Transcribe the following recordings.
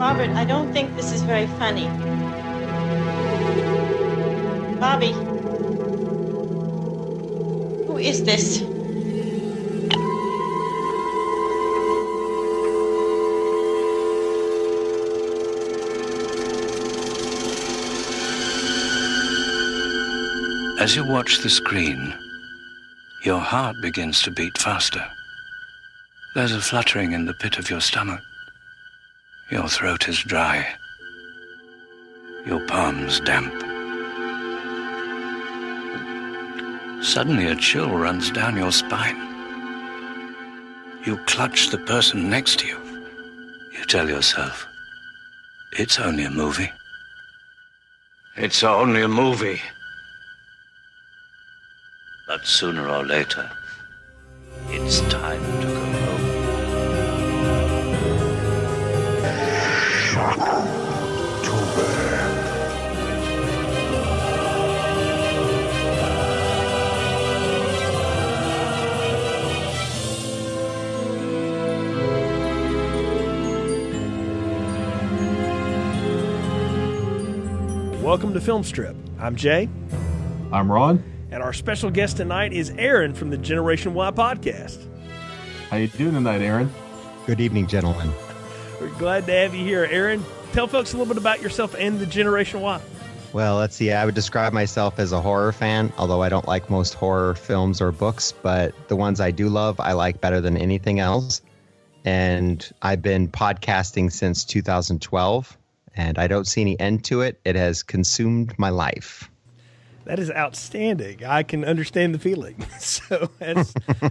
Robert, I don't think this is very funny. Bobby. Who is this? As you watch the screen, your heart begins to beat faster. There's a fluttering in the pit of your stomach. Your throat is dry. Your palms damp. Suddenly a chill runs down your spine. You clutch the person next to you. You tell yourself, it's only a movie. It's only a movie. But sooner or later, it's time to go home. Shocktober. Welcome to Film Strip. I'm Jay. I'm Ron. And our special guest tonight is Aaron from the Generation Y podcast. How you doing tonight, Aaron? Good evening, gentlemen. We're glad to have you here. Aaron, tell folks a little bit about yourself and the Generation Y. Well, let's see. I would describe myself as a horror fan, although I don't like most horror films or books, but the ones I do love, I like better than anything else. And I've been podcasting since 2012, and I don't see any end to it. It has consumed my life. That is outstanding. I can understand the feeling. So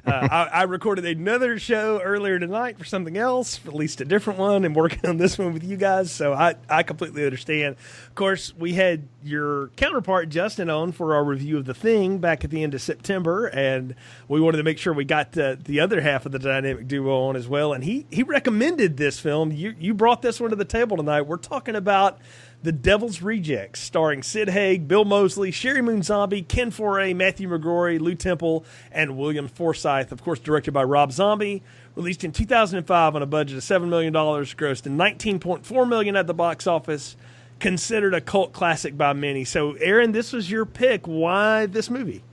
I recorded another show earlier tonight for something else, at least a different one, and working on this one with you guys. So I completely understand. Of course, we had your counterpart, Justin, on for our review of The Thing back at the end of September, and we wanted to make sure we got the other half of the dynamic duo on as well. And he recommended this film. You brought this one to the table tonight. We're talking about The Devil's Rejects, starring Sid Haig, Bill Moseley, Sherry Moon Zombie, Ken Foray, Matthew McGrory, Lou Temple, and William Forsythe. Of course, directed by Rob Zombie. Released in 2005 on a budget of $7 million, grossed in $19.4 million at the box office. Considered a cult classic by many. So, Aaron, this was your pick. Why this movie?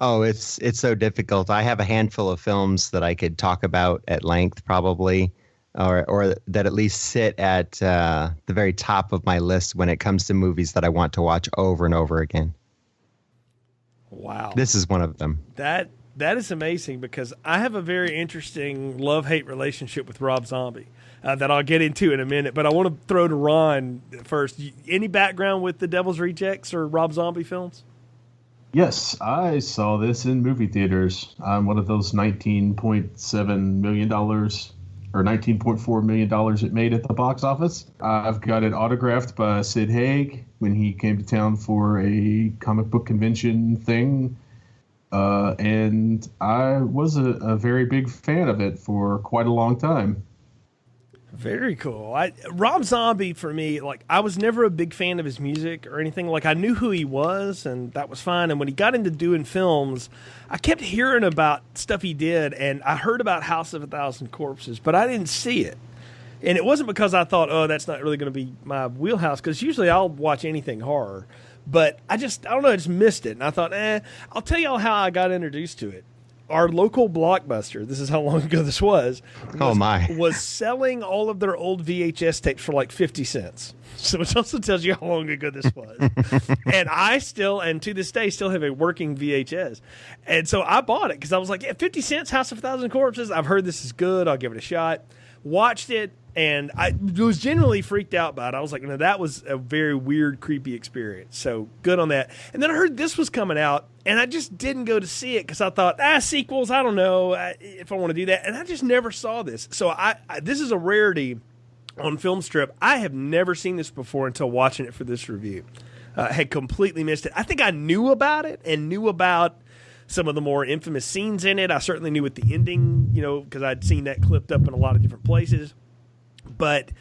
Oh, it's so difficult. I have a handful of films that I could talk about at length, probably. Or that at least sit at the very top of my list when it comes to movies that I want to watch over and over again. Wow. This is one of them. That is amazing because I have a very interesting love-hate relationship with Rob Zombie that I'll get into in a minute. But I want to throw to Ron first. Any background with The Devil's Rejects or Rob Zombie films? Yes, I saw this in movie theaters. I'm one of those $19.7 million or $19.4 million it made at the box office. I've got it autographed by Sid Haig when he came to town for a comic book convention thing. And I was a very big fan of it for quite a long time. Very cool. Rob Zombie, for me, like, I was never a big fan of his music or anything. Like, I knew who he was, and that was fine. And when he got into doing films, I kept hearing about stuff he did, and I heard about House of a Thousand Corpses, but I didn't see it. And it wasn't because I thought, oh, that's not really going to be my wheelhouse, because usually I'll watch anything horror. But I don't know, I just missed it. And I thought, I'll tell y'all how I got introduced to it. Our local Blockbuster, this is how long ago this was selling all of their old VHS tapes for like 50 cents. So it also tells you how long ago this was. And I still, and to this day, still have a working VHS. And so I bought it because I was like, yeah, 50 cents, House of a Thousand Corpses. I've heard this is good. I'll give it a shot. Watched it, and I was genuinely freaked out by it. I was like, no, that was a very weird, creepy experience. So good on that. And then I heard this was coming out, and I just didn't go to see it because I thought, sequels, I don't know if I want to do that. And I just never saw this. So this is a rarity on Film Strip. I have never seen this before until watching it for this review. Had completely missed it. I think I knew about it and knew about some of the more infamous scenes in it. I certainly knew what the ending, because I'd seen that clipped up in a lot of different places. But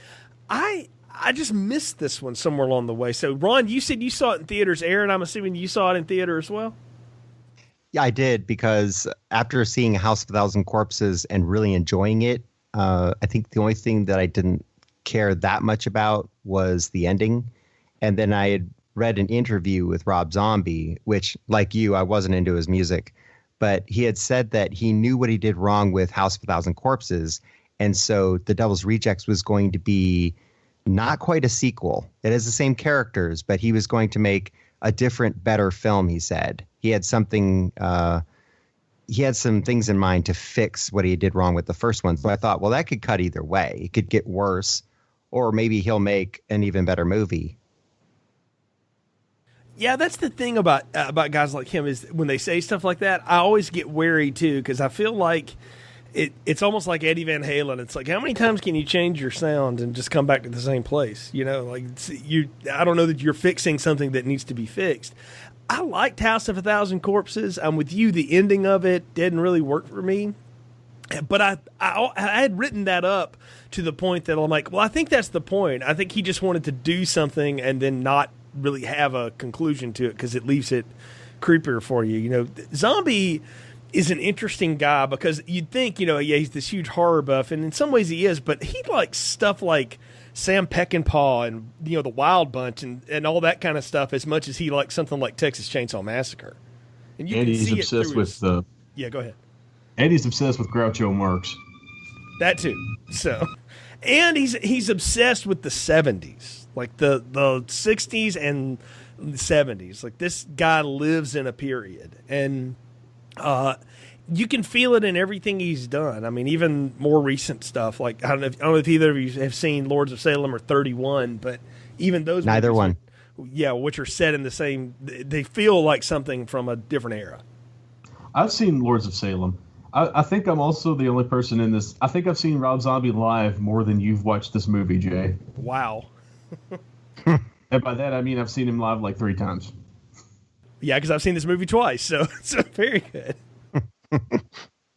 I just missed this one somewhere along the way. So, Ron, you said you saw it in theaters. Aaron, I'm assuming you saw it in theater as well? Yeah, I did, because after seeing House of a Thousand Corpses and really enjoying it, I think the only thing that I didn't care that much about was the ending. And then I had read an interview with Rob Zombie, which, like you, I wasn't into his music, but he had said that he knew what he did wrong with House of a Thousand Corpses. And so The Devil's Rejects was going to be not quite a sequel. It has the same characters, but he was going to make a different, better film, he said. He had something, he had some things in mind to fix what he did wrong with the first one. So I thought, well, that could cut either way. It could get worse, or maybe he'll make an even better movie. Yeah, that's the thing about guys like him is when they say stuff like that, I always get wary too, because I feel like it's almost like Eddie Van Halen. It's like, how many times can you change your sound and just come back to the same place? You know, like I don't know that you're fixing something that needs to be fixed. I liked House of a Thousand Corpses. I'm with you. The ending of it didn't really work for me. But I had written that up to the point that I'm like, well, I think that's the point. I think he just wanted to do something and then not really have a conclusion to it because it leaves it creepier for you. You know, Zombie is an interesting guy because you'd think, you know, yeah, he's this huge horror buff, and in some ways he is, but he likes stuff like Sam Peckinpah and, you know, the Wild Bunch and all that kind of stuff as much as he likes something like Texas Chainsaw Massacre. And you can he's see obsessed it with the. Yeah, go ahead. Eddie's obsessed with Groucho Marx. That too. So, and he's obsessed with the 70s, like the 60s and the 70s. Like, this guy lives in a period, and you can feel it in everything he's done. I mean, even more recent stuff. Like, I don't know if either of you have seen Lords of Salem or 31, but even those neither movies, one. Yeah, which are set in the same. They feel like something from a different era. I've seen Lords of Salem. I think I'm also the only person in this. I think I've seen Rob Zombie live more than you've watched this movie, Jay. Wow. And by that, I mean I've seen him live like 3 times. Yeah, because I've seen this movie twice, so very good.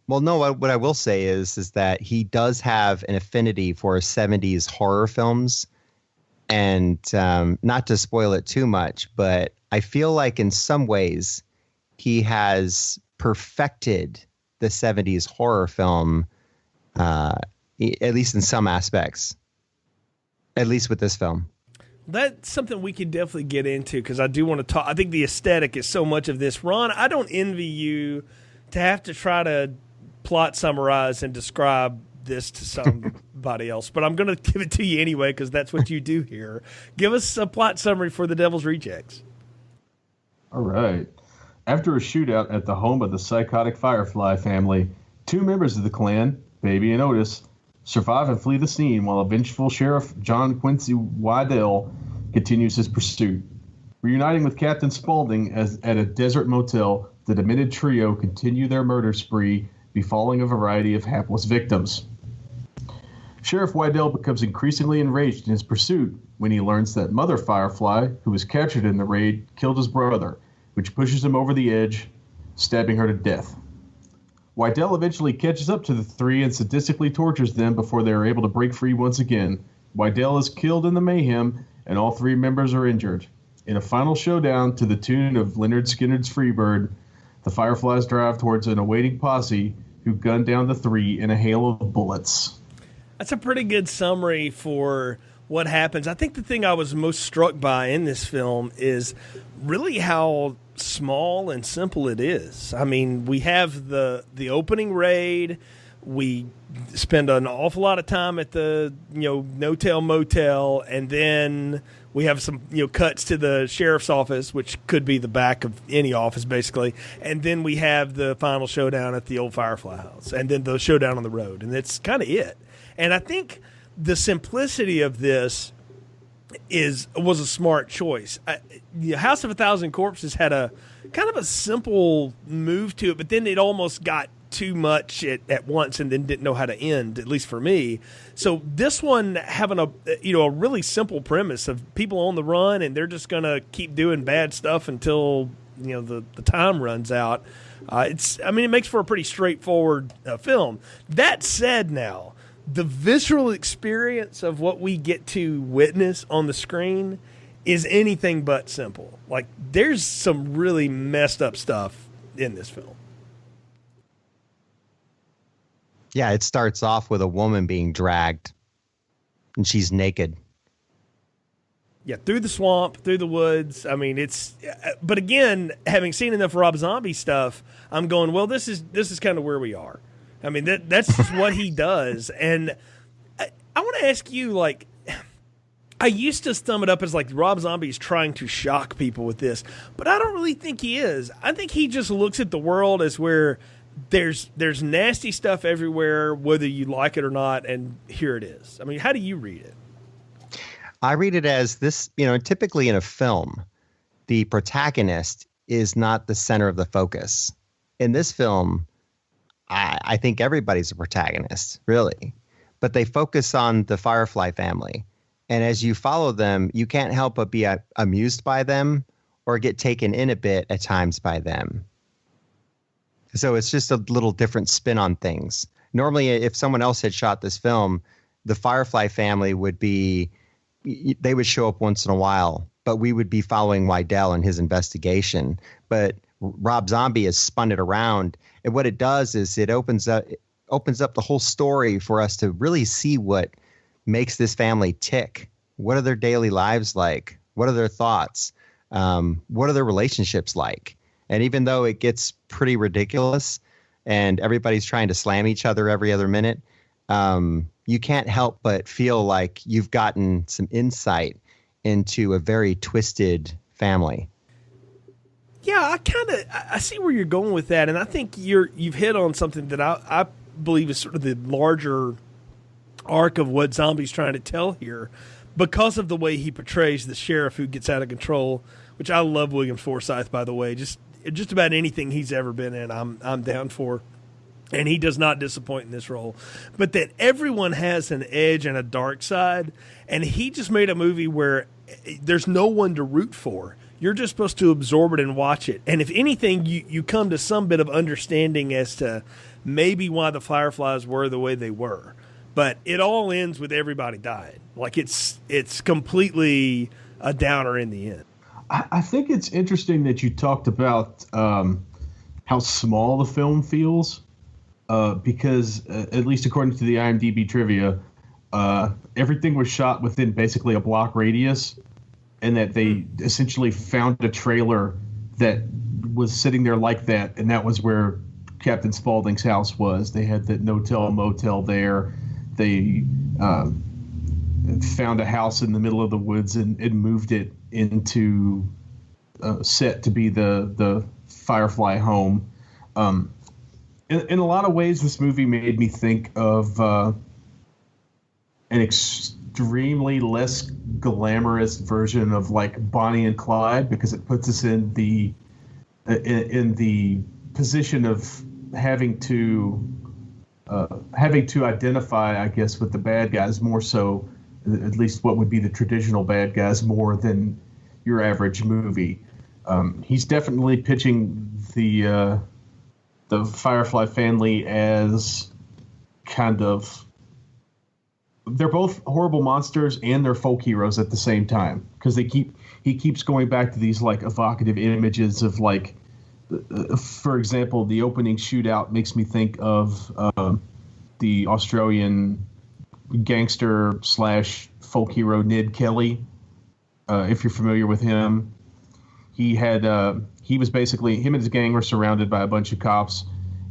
Well, no, what I will say is that he does have an affinity for 70s horror films. And not to spoil it too much, but I feel like in some ways he has perfected the 70s horror film, at least in some aspects, at least with this film. That's something we could definitely get into because I do want to talk. I think the aesthetic is so much of this. Ron, I don't envy you to have to try to plot summarize and describe this to somebody else, but I'm going to give it to you anyway because that's what you do here. Give us a plot summary for The Devil's Rejects. All right. After a shootout at the home of the psychotic Firefly family, 2 members of the clan, Baby and Otis, survive and flee the scene while a vengeful Sheriff John Quincy Wydell continues his pursuit. Reuniting with Captain Spaulding at a desert motel, the demented trio continue their murder spree, befalling a variety of hapless victims. Sheriff Wydell becomes increasingly enraged in his pursuit when he learns that Mother Firefly, who was captured in the raid, killed his brother, which pushes him over the edge, stabbing her to death. Wydell eventually catches up to the 3 and sadistically tortures them before they are able to break free once again. Wydell is killed in the mayhem, and all 3 members are injured. In a final showdown to the tune of Leonard Skinner's Freebird, the Fireflies drive towards an awaiting posse who gun down the 3 in a hail of bullets. That's a pretty good summary for what happens. I think the thing I was most struck by in this film is really how small and simple it is. I mean, we have the opening raid. We spend an awful lot of time at the, no-tell motel, and then we have some, cuts to the sheriff's office, which could be the back of any office, basically. And then we have the final showdown at the old Firefly house, and then the showdown on the road. And that's kind of it. And I think the simplicity of this was a smart choice. House of a Thousand Corpses had a kind of a simple move to it, but then it almost got too much at once and then didn't know how to end, at least for me. So this one having a really simple premise of people on the run and they're just going to keep doing bad stuff until the time runs out. It makes for a pretty straightforward film. That said, now the visceral experience of what we get to witness on the screen is anything but simple. Like, there's some really messed up stuff in this film. Yeah, it starts off with a woman being dragged, and she's naked. Yeah, through the swamp, through the woods. I mean, but again, having seen enough Rob Zombie stuff, I'm going, well, this is kind of where we are. I mean, that's just what he does. And I want to ask you, like, I used to thumb it up as like Rob Zombie is trying to shock people with this, but I don't really think he is. I think he just looks at the world as where there's nasty stuff everywhere, whether you like it or not, and here it is. I mean, how do you read it? I read it as this, typically in a film, the protagonist is not the center of the focus. In this film, I think everybody's a protagonist, really. But they focus on the Firefly family. And as you follow them, you can't help but be amused by them or get taken in a bit at times by them. So it's just a little different spin on things. Normally, if someone else had shot this film, the Firefly family they would show up once in a while, but we would be following Wydell and his investigation. But Rob Zombie has spun it around. And what it does is it opens up the whole story for us to really see what makes this family tick. What are their daily lives like? What are their thoughts? What are their relationships like? And even though it gets pretty ridiculous and everybody's trying to slam each other every other minute, you can't help but feel like you've gotten some insight into a very twisted family. Yeah, I see where you're going with that, and I think you've hit on something that I believe is sort of the larger arc of what Zombie's trying to tell here, because of the way he portrays the sheriff who gets out of control. Which I love William Forsythe, by the way. Just about anything he's ever been in, I'm down for, and he does not disappoint in this role. But that everyone has an edge and a dark side, and he just made a movie where there's no one to root for. You're just supposed to absorb it and watch it. And if anything, you come to some bit of understanding as to maybe why the Fireflies were the way they were. But it all ends with everybody dying. Like it's completely a downer in the end. I think it's interesting that you talked about how small the film feels, because at least according to the IMDb trivia, everything was shot within basically a block radius, and that they essentially found a trailer that was sitting there like that, and that was where Captain Spaulding's house was. They had the no-tell motel there. They found a house in the middle of the woods and moved it into set to be the Firefly home. In a lot of ways, this movie made me think of an extremely less glamorous version of like Bonnie and Clyde, because it puts us in the position of having to identify, I guess, with the bad guys more so, at least what would be the traditional bad guys, more than your average movie. He's definitely pitching the Firefly family as kind of, they're both horrible monsters and they're folk heroes at the same time, because he keeps going back to these like evocative images of like, for example, the opening shootout makes me think of the Australian gangster / folk hero Ned Kelly. If you're familiar with him, he was basically, him and his gang were surrounded by a bunch of cops,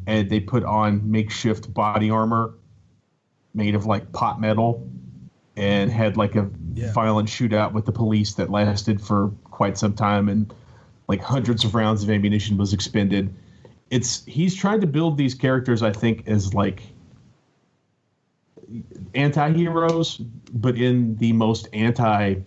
and they put on makeshift body armor made of like pot metal, and had like a violent shootout with the police that lasted for quite some time, and like hundreds of rounds of ammunition was expended. He's trying to build these characters, I think, as like anti-heroes, but in the most anti-heroic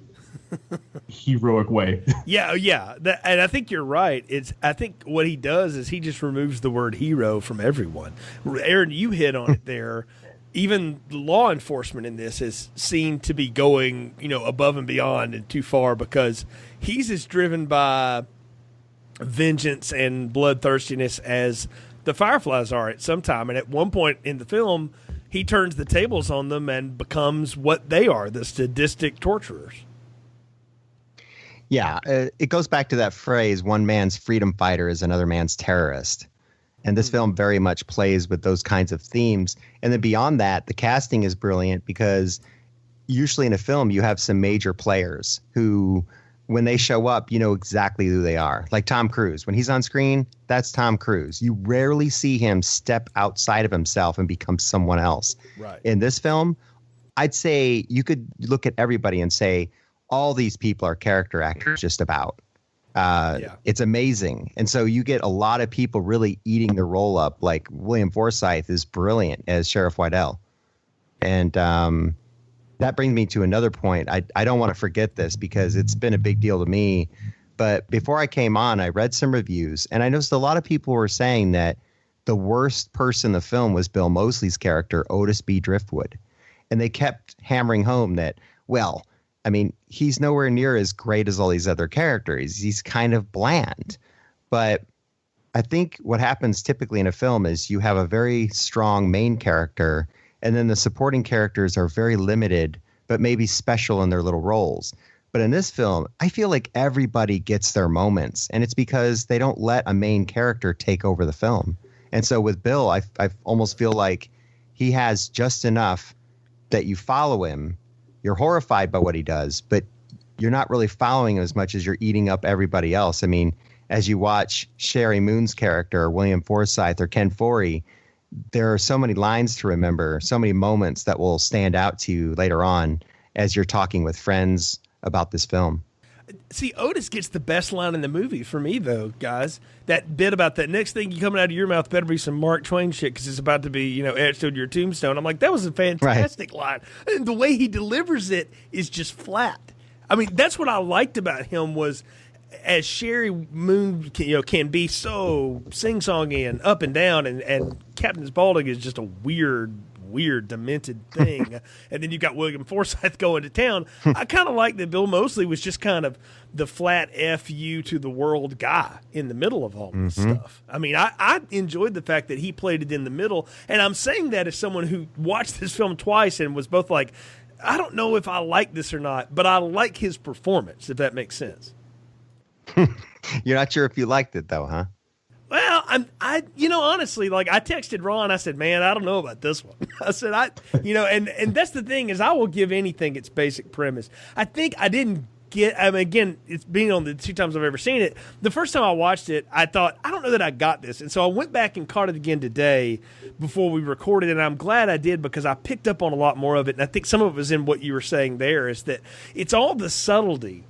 way. Yeah. And I think you're right. I think what he does is he just removes the word hero from everyone. Aaron, you hit on it there. Even law enforcement in this is seen to be going, above and beyond and too far, because he's as driven by vengeance and bloodthirstiness as the Fireflies are at some time. And at one point in the film, he turns the tables on them and becomes what they are, the sadistic torturers. Yeah, it goes back to that phrase, one man's freedom fighter is another man's terrorist. And this film very much plays with those kinds of themes. And then beyond that, the casting is brilliant, because usually in a film, you have some major players who, when they show up, you know exactly who they are. Like Tom Cruise. When he's on screen, that's Tom Cruise. You rarely see him step outside of himself and become someone else. Right. In this film, I'd say you could look at everybody and say, all these people are character actors just about. It's amazing. And so you get a lot of people really eating the role up. Like William Forsythe is brilliant as Sheriff Whitell. And that brings me to another point. I don't want to forget this because it's been a big deal to me. But before I came on, I read some reviews, and I noticed a lot of people were saying that the worst person in the film was Bill Moseley's character, Otis B. Driftwood. And they kept hammering home that, well, I mean, he's nowhere near as great as all these other characters. He's kind of bland. But I think what happens typically in a film is you have a very strong main character, and then the supporting characters are very limited, but maybe special in their little roles. But in this film, I feel like everybody gets their moments, and it's because they don't let a main character take over the film. And so with Bill, I almost feel like he has just enough that you follow him. You're horrified by what he does, but you're not really following him as much as you're eating up everybody else. I mean, as you watch Sherry Moon's character, or William Forsythe, or Ken Foree, there are so many lines to remember, so many moments that will stand out to you later on as you're talking with friends about this film. See, Otis gets the best line in the movie for me, though, guys. That bit about that next thing you coming out of your mouth better be some Mark Twain shit because it's about to be, you know, etched on your tombstone. I'm like, that was a fantastic line. And the way he delivers it is just flat. I mean, that's what I liked about him was as Sherry Moon can be so sing-songy and up and down, and Captain Spaulding is just a weird, demented thing. And then you got William Forsythe going to town. I kind of like that Bill Moseley was just kind of the flat F you to the world guy in the middle of all this stuff. I mean, I enjoyed the fact that he played it in the middle. And I'm saying that as someone who watched this film twice and was both like, I don't know if I like this or not, but I like his performance, if that makes sense. You're not sure if you liked it, though, huh? Well, honestly, like I texted Ron, I said, man, I don't know about this one. I said, and that's the thing is I will give anything its basic premise. I think I didn't get, again, it's being on the 2 times I've ever seen it. The first time I watched it, I thought, I don't know that I got this. And so I went back and caught it again today before we recorded, and I'm glad I did because I picked up on a lot more of it. And I think some of it was in what you were saying there is that it's all the subtlety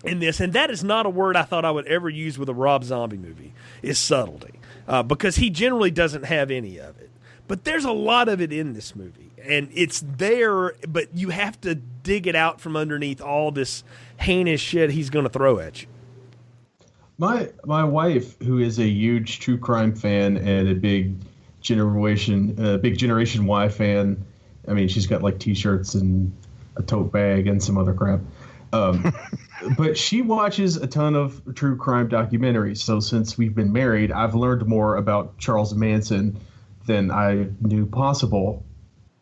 in this, and that is not a word I thought I would ever use with a Rob Zombie movie, is subtlety, because he generally doesn't have any of it. But there's a lot of it in this movie, and it's there, but you have to dig it out from underneath all this heinous shit he's going to throw at you. My wife, who is a huge true crime fan and a big Generation Y fan, I mean, she's got like T-shirts and a tote bag and some other crap. But she watches a ton of true crime documentaries. So since we've been married, I've learned more about Charles Manson than I knew possible.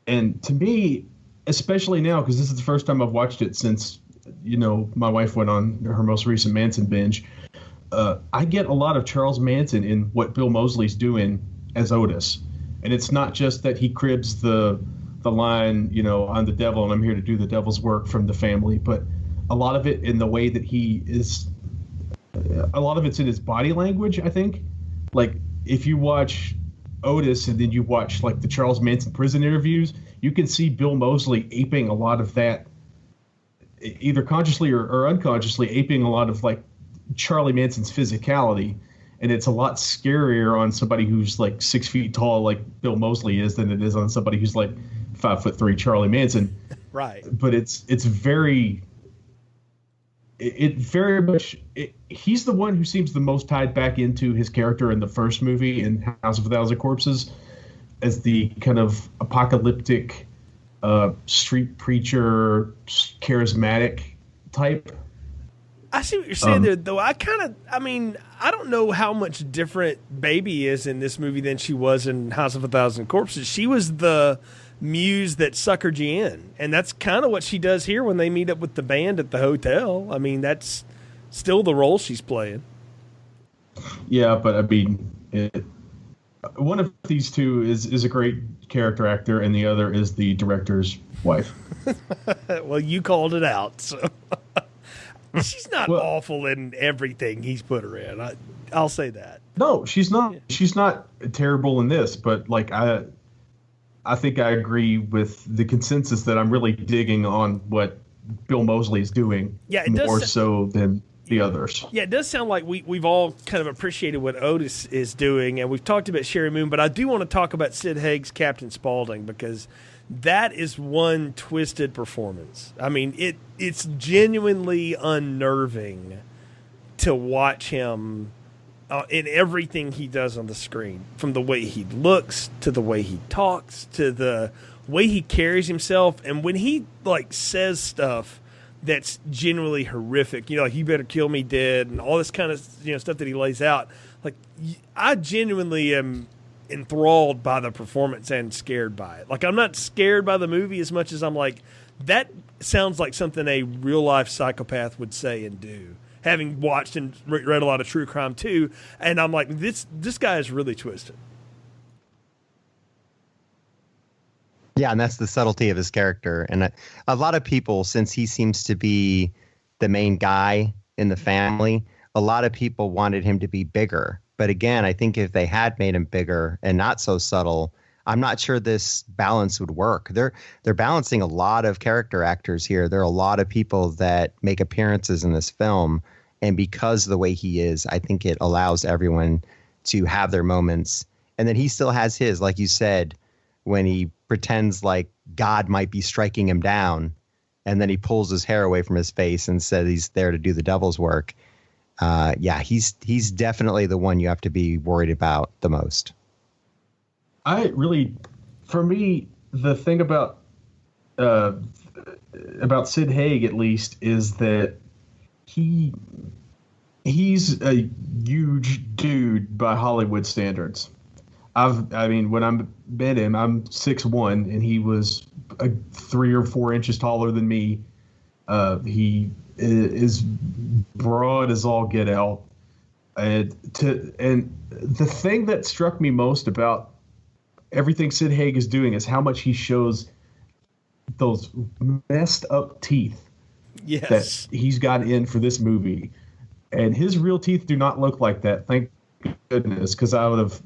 And to me, especially now, because this is the first time I've watched it since, my wife went on her most recent Manson binge, I get a lot of Charles Manson in what Bill Moseley's doing as Otis. And it's not just that he cribs the line, I'm the devil and I'm here to do the devil's work from The Family, but a lot of it in the way that he is, a lot of it's in his body language, I think. Like, if you watch Otis and then you watch, like, the Charles Manson prison interviews, you can see Bill Moseley aping a lot of that, either consciously or unconsciously aping a lot of, like, Charlie Manson's physicality. And it's a lot scarier on somebody who's, like, 6 feet tall, like Bill Moseley is, than it is on somebody who's, like, 5'3" Charlie Manson. Right. But it's very... It very much he's the one who seems the most tied back into his character in the first movie in House of a Thousand Corpses as the kind of apocalyptic street preacher, charismatic type. I see what you're saying there, though. I don't know how much different Baby is in this movie than she was in House of a Thousand Corpses. She was the muse that suckered you in, and that's kind of what she does here when they meet up with the band at the hotel. I mean, that's still the role she's playing. Yeah, but I mean, one of these two is a great character actor, and the other is the director's wife. Well, you called it out, so she's not awful in everything he's put her in. I'll say that. No, she's not. Yeah. She's not terrible in this, but like I think I agree with the consensus that I'm really digging on what Bill Moseley is doing. Yeah, more so than the others. Yeah, it does sound like we've all kind of appreciated what Otis is doing, and we've talked about Sherry Moon, but I do want to talk about Sid Haig's Captain Spaulding, because that is one twisted performance. I mean, it's genuinely unnerving to watch him in everything he does on the screen, from the way he looks to the way he talks to the way he carries himself, and when he like says stuff that's genuinely horrific, like "you better kill me dead" and all this kind of stuff that he lays out. Like, I genuinely am enthralled by the performance and scared by it. Like, I'm not scared by the movie as much as I'm like, that sounds like something a real life psychopath would say and do. Having watched and read a lot of true crime too, and I'm like, this guy is really twisted. Yeah, and that's the subtlety of his character. And a lot of people, since he seems to be the main guy in the family, a lot of people wanted him to be bigger. But again, I think if they had made him bigger and not so subtle, I'm not sure this balance would work. They're balancing a lot of character actors here. There are a lot of people that make appearances in this film. And because of the way he is, I think it allows everyone to have their moments. And then he still has his, like you said, when he pretends like God might be striking him down, and then he pulls his hair away from his face and says he's there to do the devil's work. Yeah, he's definitely the one you have to be worried about the most. For me, the thing about Sid Haig, at least, is that he's a huge dude by Hollywood standards. When I met him, I'm 6'1", and he was 3 or 4 inches taller than me. He is broad as all get out. And the thing that struck me most about everything Sid Haig is doing is how much he shows those messed up teeth that he's got in for this movie. And his real teeth do not look like that, thank goodness, because I would have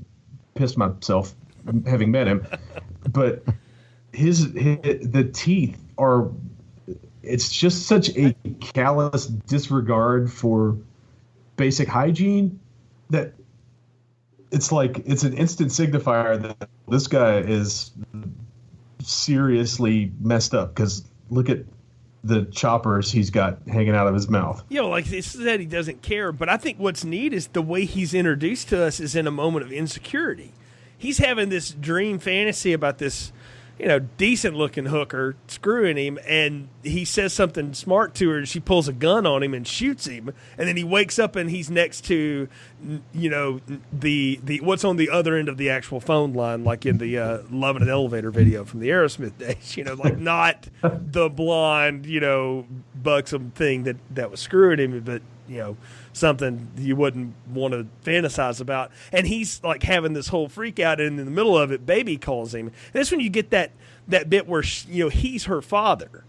pissed myself having met him. But the teeth are, it's just such a callous disregard for basic hygiene that it's like it's an instant signifier that this guy is seriously messed up, because look at the choppers he's got hanging out of his mouth. Like it's that he doesn't care, but I think what's neat is the way he's introduced to us is in a moment of insecurity. He's having this dream fantasy about this, decent looking hooker screwing him, and he says something smart to her, and she pulls a gun on him and shoots him, and then he wakes up and he's next to, the what's on the other end of the actual phone line, like in the Love in an Elevator video from the Aerosmith days, like not the blonde, buxom thing that was screwing him, but something you wouldn't want to fantasize about. And he's like having this whole freak out, and in the middle of it, Baby calls him. And that's when you get that bit where he's her father.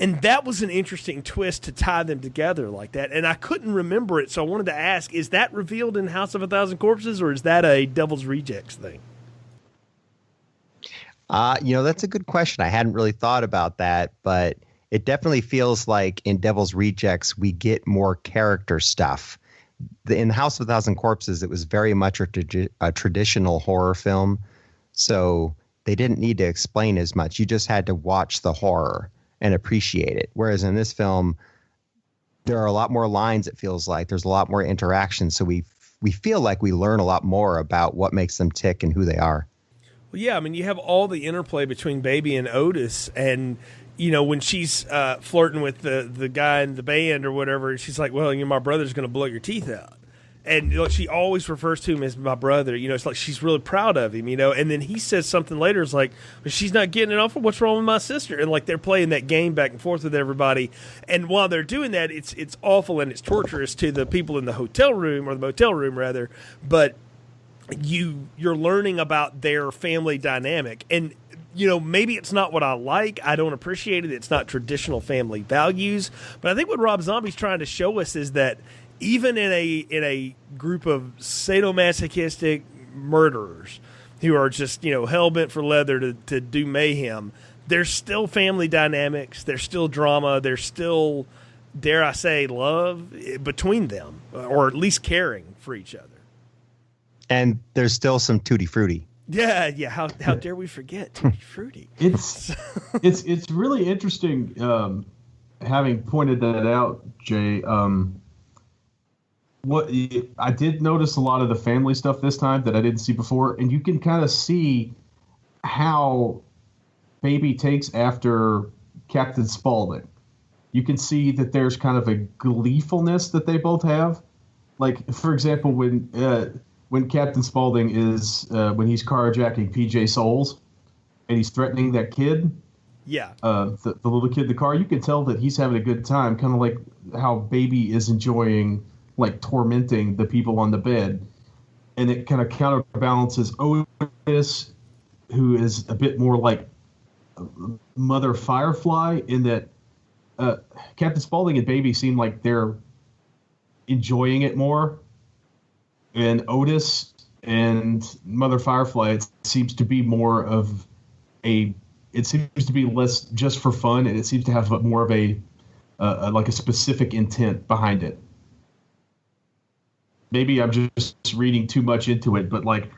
And that was an interesting twist to tie them together like that. And I couldn't remember it, so I wanted to ask, is that revealed in House of a Thousand Corpses, or is that a Devil's Rejects thing? That's a good question. I hadn't really thought about that, but it definitely feels like in Devil's Rejects, we get more character stuff. In House of a Thousand Corpses, it was very much a traditional horror film. So they didn't need to explain as much. You just had to watch the horror and appreciate it. Whereas in this film, there are a lot more lines, it feels like. There's a lot more interaction. So we feel like we learn a lot more about what makes them tick and who they are. Well, yeah, you have all the interplay between Baby and Otis, and when she's flirting with the guy in the band or whatever, and she's like, well, my brother's going to blow your teeth out. And she always refers to him as my brother. It's like she's really proud of him, And then he says something later. It's like, well, she's not getting it off. What's wrong with my sister? And like they're playing that game back and forth with everybody. And while they're doing that, it's awful and it's torturous to the people in the hotel room, or the motel room rather. But you're learning about their family dynamic. And maybe it's not what I like. I don't appreciate it. It's not traditional family values. But I think what Rob Zombie's trying to show us is that even in a group of sadomasochistic murderers who are just hell bent for leather to do mayhem, there's still family dynamics. There's still drama. There's still, dare I say, love between them, or at least caring for each other. And there's still some tutti frutti. Yeah. How dare we forget Tutti Frutti? It's really interesting, having pointed that out, Jay. I did notice a lot of the family stuff this time that I didn't see before, and you can kind of see how Baby takes after Captain Spaulding. You can see that there's kind of a gleefulness that they both have. Like, for example, when Captain Spaulding is when he's carjacking PJ Souls and he's threatening that kid, the little kid in the car, you can tell that he's having a good time, kind of like how Baby is enjoying like tormenting the people on the bed. And it kind of counterbalances Otis, who is a bit more like Mother Firefly, in that Captain Spaulding and Baby seem like they're enjoying it more. And Otis and Mother Firefly, it seems to be more of it seems to be less just for fun, and it seems to have more of a like a specific intent behind it. Maybe I'm just reading too much into it, but like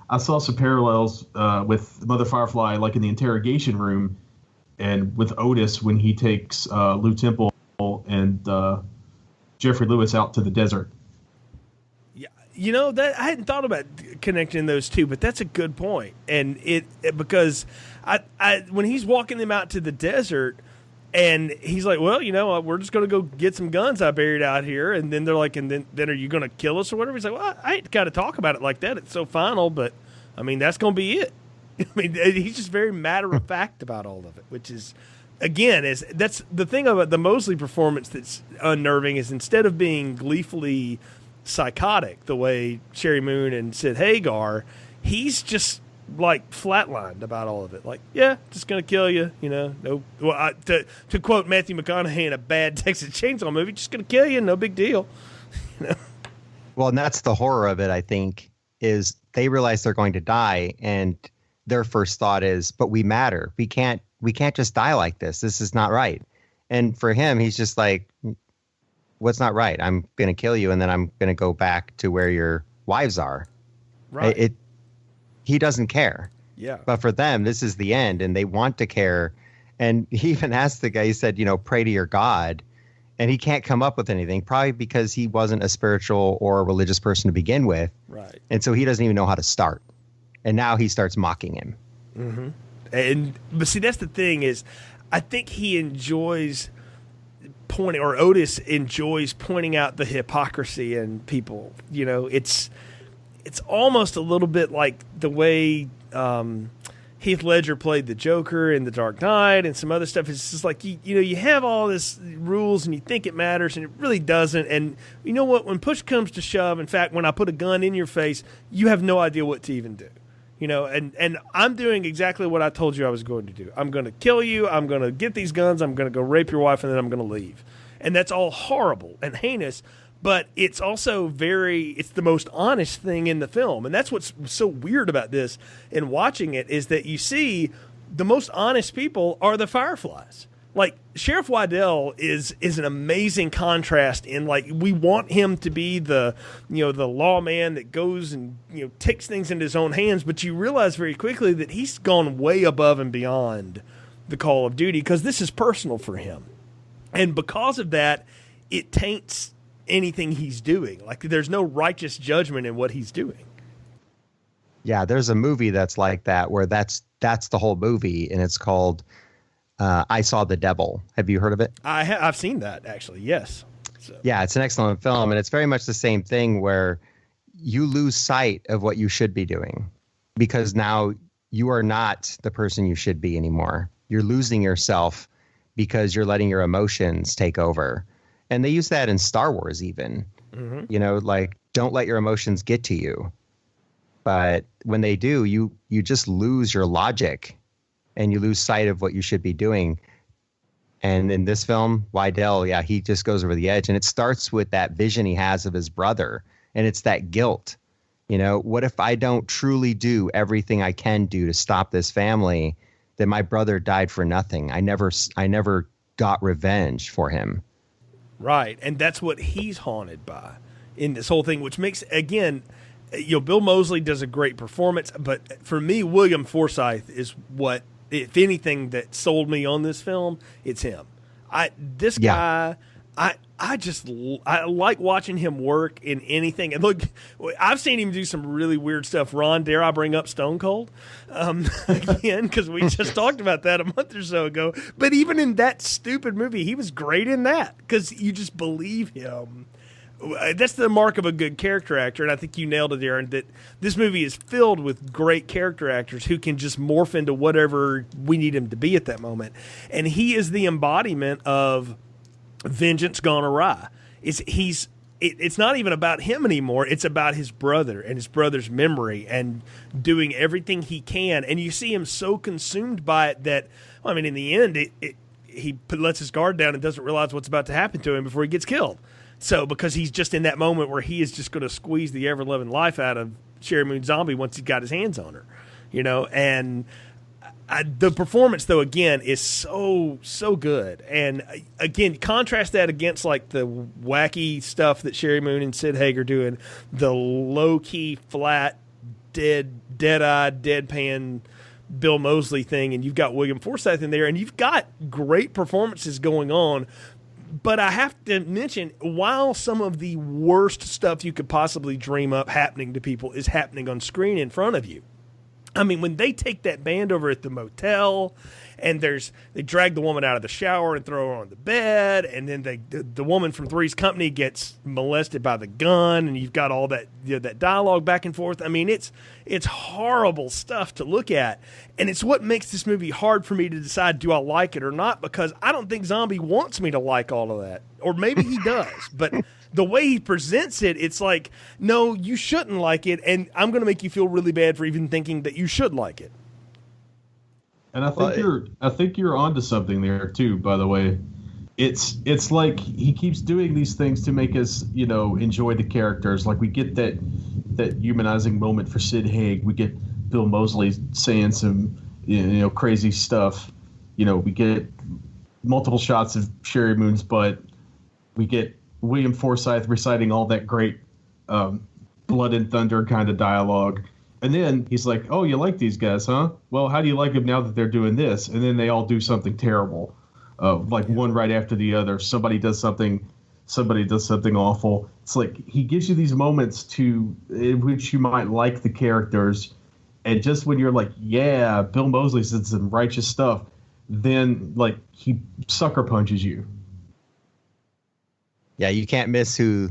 I saw some parallels with Mother Firefly, like in the interrogation room, and with Otis when he takes Lou Temple and Jeffrey Lewis out to the desert. That I hadn't thought about connecting those two, but that's a good point. And because I when he's walking them out to the desert, and he's like, well, we're just going to go get some guns I buried out here. And then they're like, and then are you going to kill us or whatever? He's like, well, I ain't got to talk about it like that. It's so final, but I mean, that's going to be it. I mean, he's just very matter of fact about all of it, which is, again, that's the thing about the Mosley performance that's unnerving, is instead of being gleefully psychotic the way Sherry Moon and Sid Haig are, he's just like flatlined about all of it. Like, yeah, just gonna kill you, no. Well, to quote Matthew McConaughey in a bad Texas Chainsaw movie, just gonna kill you, no big deal. Well, and that's the horror of it, I think, is they realize they're going to die, and their first thought is, but we matter. We can't just die like this. This is not right. And for him, he's just like, what's not right? I'm going to kill you, and then I'm going to go back to where your wives are. Right. He doesn't care. Yeah. But for them, this is the end, and they want to care. And he even asked the guy, he said, pray to your God. And he can't come up with anything, probably because he wasn't a spiritual or a religious person to begin with. Right. And so he doesn't even know how to start. And now he starts mocking him. Mm-hmm. But see, that's the thing, is I think he enjoys pointing, or Otis enjoys pointing out the hypocrisy in people. It's almost a little bit like the way Heath Ledger played the Joker in The Dark Knight and some other stuff. It's just like, you have all this rules and you think it matters, and it really doesn't. And you know what? When push comes to shove, in fact, when I put a gun in your face, you have no idea what to even do. And I'm doing exactly what I told you I was going to do. I'm going to kill you. I'm going to get these guns. I'm going to go rape your wife, and then I'm going to leave. And that's all horrible and heinous, but it's also it's the most honest thing in the film. And that's what's so weird about this and watching it, is that you see the most honest people are the Fireflies. Like, Sheriff Waddell is an amazing contrast in, like, we want him to be the lawman that goes and, takes things into his own hands, but you realize very quickly that he's gone way above and beyond the call of duty, because this is personal for him. And because of that, it taints anything he's doing. Like, there's no righteous judgment in what he's doing. Yeah, there's a movie that's like that, where that's the whole movie, and it's called I Saw the Devil. Have you heard of it? I've seen that, actually, yes. So. Yeah, it's an excellent film, and it's very much the same thing, where you lose sight of what you should be doing, because now you are not the person you should be anymore. You're losing yourself because you're letting your emotions take over. And they use that in Star Wars even. Mm-hmm. Like, don't let your emotions get to you. but when they do, you just lose your logic and you lose sight of what you should be doing. And in this film, Wydell, yeah, he just goes over the edge. And it starts with that vision he has of his brother. And it's that guilt. You know, what if I don't truly do everything I can do to stop this family? Then my brother died for nothing. I never got revenge for him. Right. And that's what he's haunted by in this whole thing, which makes, again, Bill Moseley does a great performance. But for me, William Forsythe is what, if anything, that sold me on this film. It's him. I like watching him work in anything. And look, I've seen him do some really weird stuff. Ron, dare I bring up Stone Cold again? Because we just talked about that a month or so ago. But even in that stupid movie, he was great in that because you just believe him. That's the mark of a good character actor, and I think you nailed it, Aaron, that this movie is filled with great character actors who can just morph into whatever we need him to be at that moment. And he is the embodiment of vengeance gone awry. It's not even about him anymore. It's about his brother and his brother's memory and doing everything he can. And you see him so consumed by it that, well, I mean, in the end, he lets his guard down and doesn't realize what's about to happen to him before he gets killed. So because he's just in that moment where he is just going to squeeze the ever-loving life out of Sherry Moon Zombie once he got his hands on her, and the performance, though, again, is so good. And again, contrast that against like the wacky stuff that Sherry Moon and Sid Haig are doing, the low-key, flat, dead-eyed, deadpan Bill Moseley thing, and you've got William Forsythe in there, and you've got great performances going on. But I have to mention, while some of the worst stuff you could possibly dream up happening to people is happening on screen in front of you. I mean, when they take that band over at the motel and they drag the woman out of the shower and throw her on the bed, and then the woman from Three's Company gets molested by the gun, and you've got all that that dialogue back and forth. I mean, it's horrible stuff to look at, and it's what makes this movie hard for me to decide, do I like it or not, because I don't think Zombie wants me to like all of that, or maybe he does, but the way he presents it, it's like, no, you shouldn't like it, and I'm going to make you feel really bad for even thinking that you should like it. And I think you're onto something there too. By the way, it's like he keeps doing these things to make us, enjoy the characters. Like we get that humanizing moment for Sid Haig. We get Bill Moseley saying some crazy stuff. We get multiple shots of Sherry Moon's butt. We get William Forsythe reciting all that great blood and thunder kind of dialogue. And then he's like, oh, you like these guys, huh? Well, how do you like them now that they're doing this? And then they all do something terrible, one right after the other. Somebody does something awful. It's like he gives you these moments in which you might like the characters. And just when you're like, yeah, Bill Moseley said some righteous stuff, then like he sucker punches you. Yeah, you can't miss who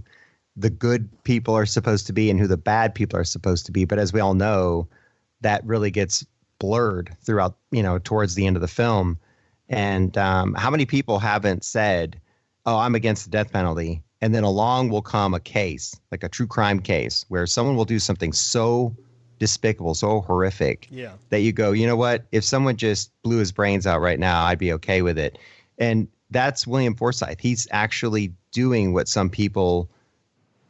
the good people are supposed to be and who the bad people are supposed to be. But as we all know, that really gets blurred throughout, towards the end of the film. And how many people haven't said, oh, I'm against the death penalty. And then along will come a case, like a true crime case, where someone will do something so despicable, so horrific, that you go, you know what? If someone just blew his brains out right now, I'd be okay with it. And that's William Forsythe. He's actually doing what some people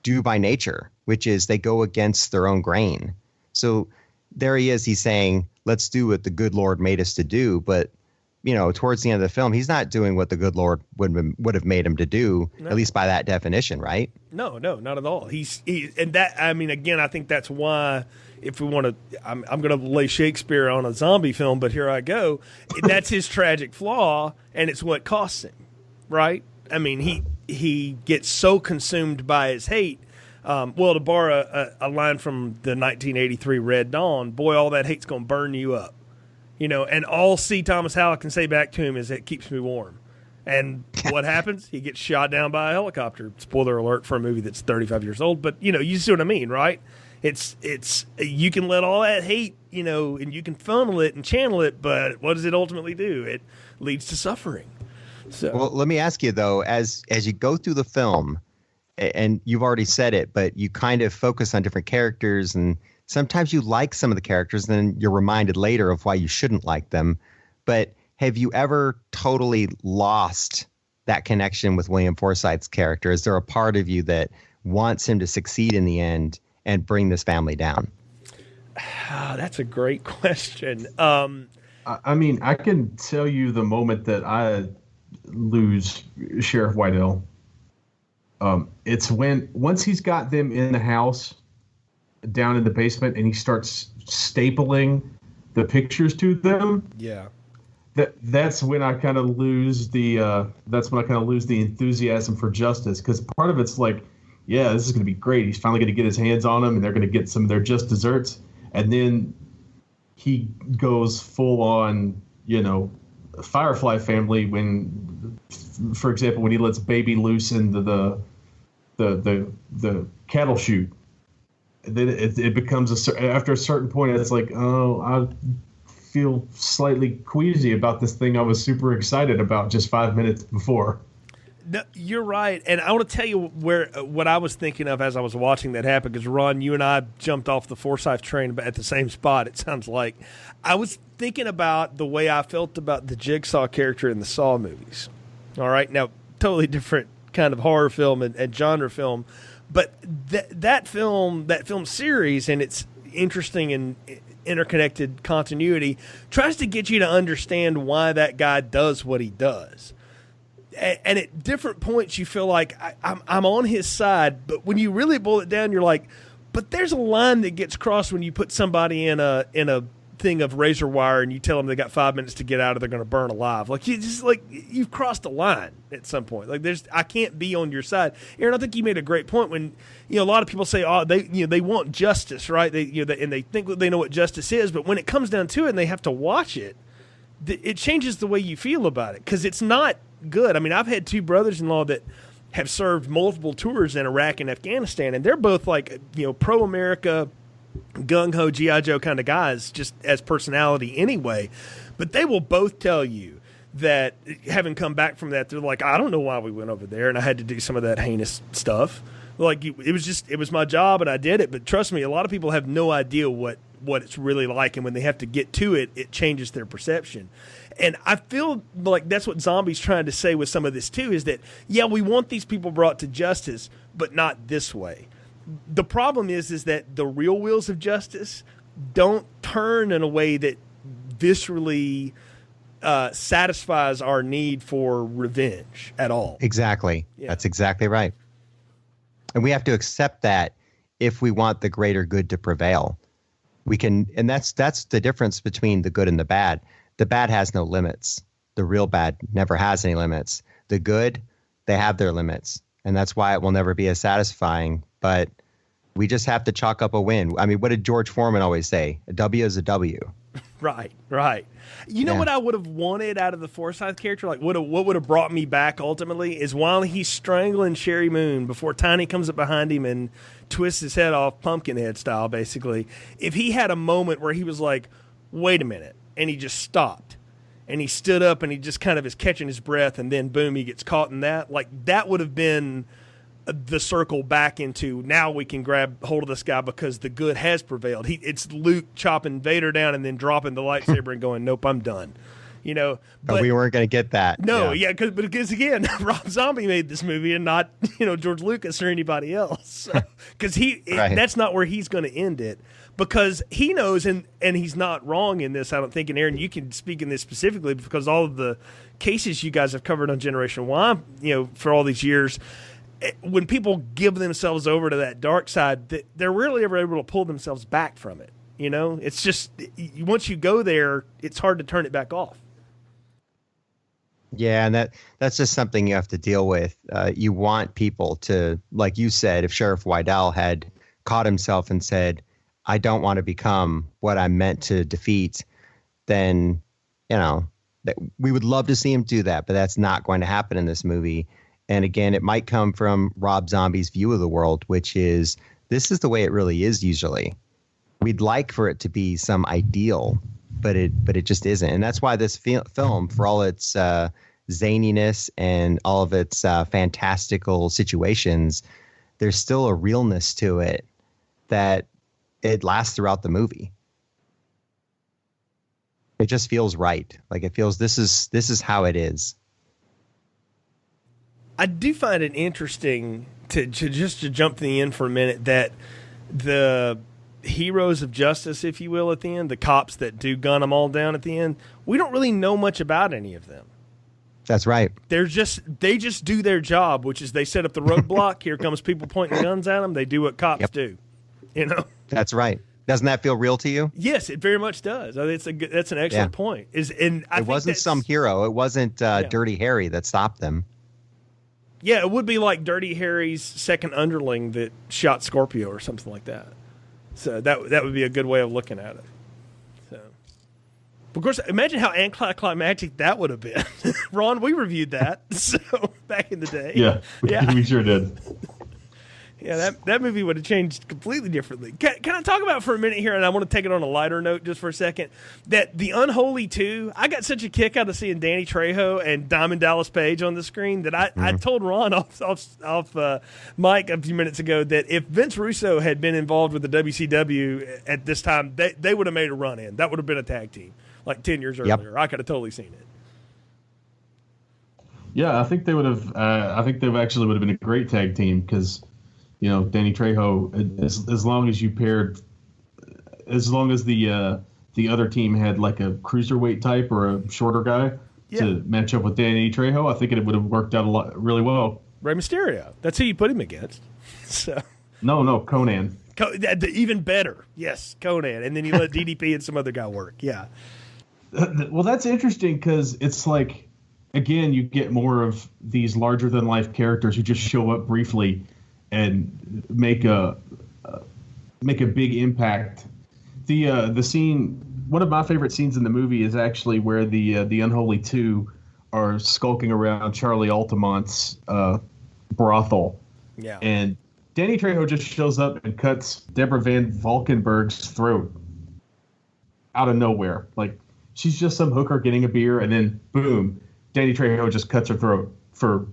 do by nature, which is they go against their own grain. So there he is. He's saying, let's do what the good Lord made us to do. But, towards the end of the film, he's not doing what the good Lord would have made him to do, at least by that definition, right? No, not at all. Again, I think that's why, if we want to, I'm going to lay Shakespeare on a zombie film, but here I go. That's his tragic flaw, and it's what costs him, right? I mean, he gets so consumed by his hate. To borrow a line from the 1983 Red Dawn, boy, all that hate's going to burn you up. And all C. Thomas Howell can say back to him is, it keeps me warm. And what happens? He gets shot down by a helicopter. Spoiler alert for a movie that's 35 years old, but you see what I mean, right? It's you can let all that hate, and you can funnel it and channel it, but what does it ultimately do? It leads to suffering. So, well, let me ask you though, as you go through the film, and you've already said it, but you kind of focus on different characters and sometimes you like some of the characters and then you're reminded later of why you shouldn't like them. But have you ever totally lost that connection with William Forsythe's character? Is there a part of you that wants him to succeed in the end and bring this family down? That's a great question. I mean, I can tell you the moment that I lose Sheriff Whitell. It's once he's got them in the house down in the basement and he starts stapling the pictures to them. Yeah. That's when I kind of lose the enthusiasm for justice, because part of it's like, yeah, this is going to be great. He's finally going to get his hands on them and they're going to get some of their just desserts. And then he goes full on, Firefly family when, for example, when he lets Baby loose into the cattle chute. Then it becomes after a certain point, it's like, oh, I feel slightly queasy about this thing I was super excited about just 5 minutes before. No, you're right, and I want to tell you what I was thinking of as I was watching that happen. Because Ron, you and I jumped off the Forsyth train, but at the same spot. It sounds like I was thinking about the way I felt about the Jigsaw character in the Saw movies. All right, now totally different kind of horror film and genre film, but that film series and its interesting and interconnected continuity tries to get you to understand why that guy does what he does. And at different points, you feel like I'm on his side. But when you really boil it down, you're like, but there's a line that gets crossed when you put somebody in a thing of razor wire and you tell them they got 5 minutes to get out or they're going to burn alive. Like you've crossed a line at some point. Like I can't be on your side. Aaron, I think you made a great point when a lot of people say, oh, they want justice, right? And they think they know what justice is, but when it comes down to it and they have to watch it, it changes the way you feel about it because it's not good. I mean, I've had two brothers-in-law that have served multiple tours in Iraq and Afghanistan, and they're both like, pro-America, gung-ho, G.I. Joe kind of guys, just as personality anyway. But they will both tell you that having come back from that, they're like, I don't know why we went over there, and I had to do some of that heinous stuff. Like, it was my job, and I did it. But trust me, a lot of people have no idea what it's really like, and when they have to get to it, it changes their perception. And I feel like that's what Zombie's trying to say with some of this too, is that, yeah, we want these people brought to justice, but not this way. The problem is that the real wheels of justice don't turn in a way that viscerally satisfies our need for revenge at all. Exactly. Yeah. That's exactly right. And we have to accept that if we want the greater good to prevail. We can, and that's the difference between the good and the bad. The bad has no limits. The real bad never has any limits. The good, they have their limits. And that's why it will never be as satisfying. But we just have to chalk up a win. I mean, what did George Foreman always say? A W is a W. Right. You know what I would have wanted out of the Forsyth character? Like, what would have brought me back ultimately is while he's strangling Sherry Moon before Tiny comes up behind him and twists his head off Pumpkinhead style, basically, if he had a moment where he was like, wait a minute, and he just stopped, and he stood up, and he just kind of is catching his breath, and then, boom, he gets caught in that. Like, that would have been the circle back into now we can grab hold of this guy because the good has prevailed. It's Luke chopping Vader down and then dropping the lightsaber and going, nope, I'm done. But we weren't going to get that. No, because again, Rob Zombie made this movie and not, George Lucas or anybody else. Because that's not where he's going to end it. Because he knows, and he's not wrong in this, I don't think. And Aaron, you can speak in this specifically because all of the cases you guys have covered on Generation Y, for all these years, when people give themselves over to that dark side, they're rarely ever able to pull themselves back from it. It's just once you go there, it's hard to turn it back off. Yeah, and that's just something you have to deal with. You want people to, like you said, if Sheriff Whitell had caught himself and said, I don't want to become what I'm meant to defeat, then, we would love to see him do that, but that's not going to happen in this movie. And again, it might come from Rob Zombie's view of the world, which is this is the way it really is usually. We'd like for it to be some ideal, but it just isn't. And that's why this film, for all its zaniness and all of its fantastical situations, there's still a realness to it that it lasts throughout the movie. It just feels right. Like it feels this is how it is. I do find it interesting to jump to the end for a minute that the heroes of justice, if you will, at the end, the cops that do gun them all down at the end, we don't really know much about any of them. That's right. They just do their job, which is they set up the roadblock. Here comes people pointing guns at them. They do what cops do. You know. That's right. Doesn't that feel real to you? Yes, it very much does. I mean, that's an excellent point. It wasn't some hero. It wasn't Dirty Harry that stopped them. Yeah, it would be like Dirty Harry's second underling that shot Scorpio or something like that. So that would be a good way of looking at it. So, of course, imagine how anticlimactic that would have been. Ron, we reviewed that back in the day. Yeah, we sure did. Yeah, that movie would have changed completely differently. Can I talk about for a minute here, and I want to take it on a lighter note just for a second, that The Unholy 2, I got such a kick out of seeing Danny Trejo and Diamond Dallas Page on the screen that I told Ron off Mike a few minutes ago that if Vince Russo had been involved with the WCW at this time, they would have made a run in. That would have been a tag team like 10 years earlier. I could have totally seen it. Yeah, I think they would have. I think they actually would have been a great tag team because, you know, Danny Trejo, as long as you paired, as long as the other team had like a cruiserweight type or a shorter guy to match up with Danny Trejo, I think it would have worked out really well. Rey Mysterio. That's who you put him against. So No, Conan. Even better. Yes, Conan. And then you let DDP and some other guy work. Yeah. Well, that's interesting because it's like, again, you get more of these larger-than-life characters who just show up briefly and make a big impact. The scene, one of my favorite scenes in the movie is actually where the Unholy Two are skulking around Charlie Altamont's brothel. Yeah. And Danny Trejo just shows up and cuts Deborah Van Valkenburg's throat out of nowhere. Like, she's just some hooker getting a beer, and then boom, Danny Trejo just cuts her throat for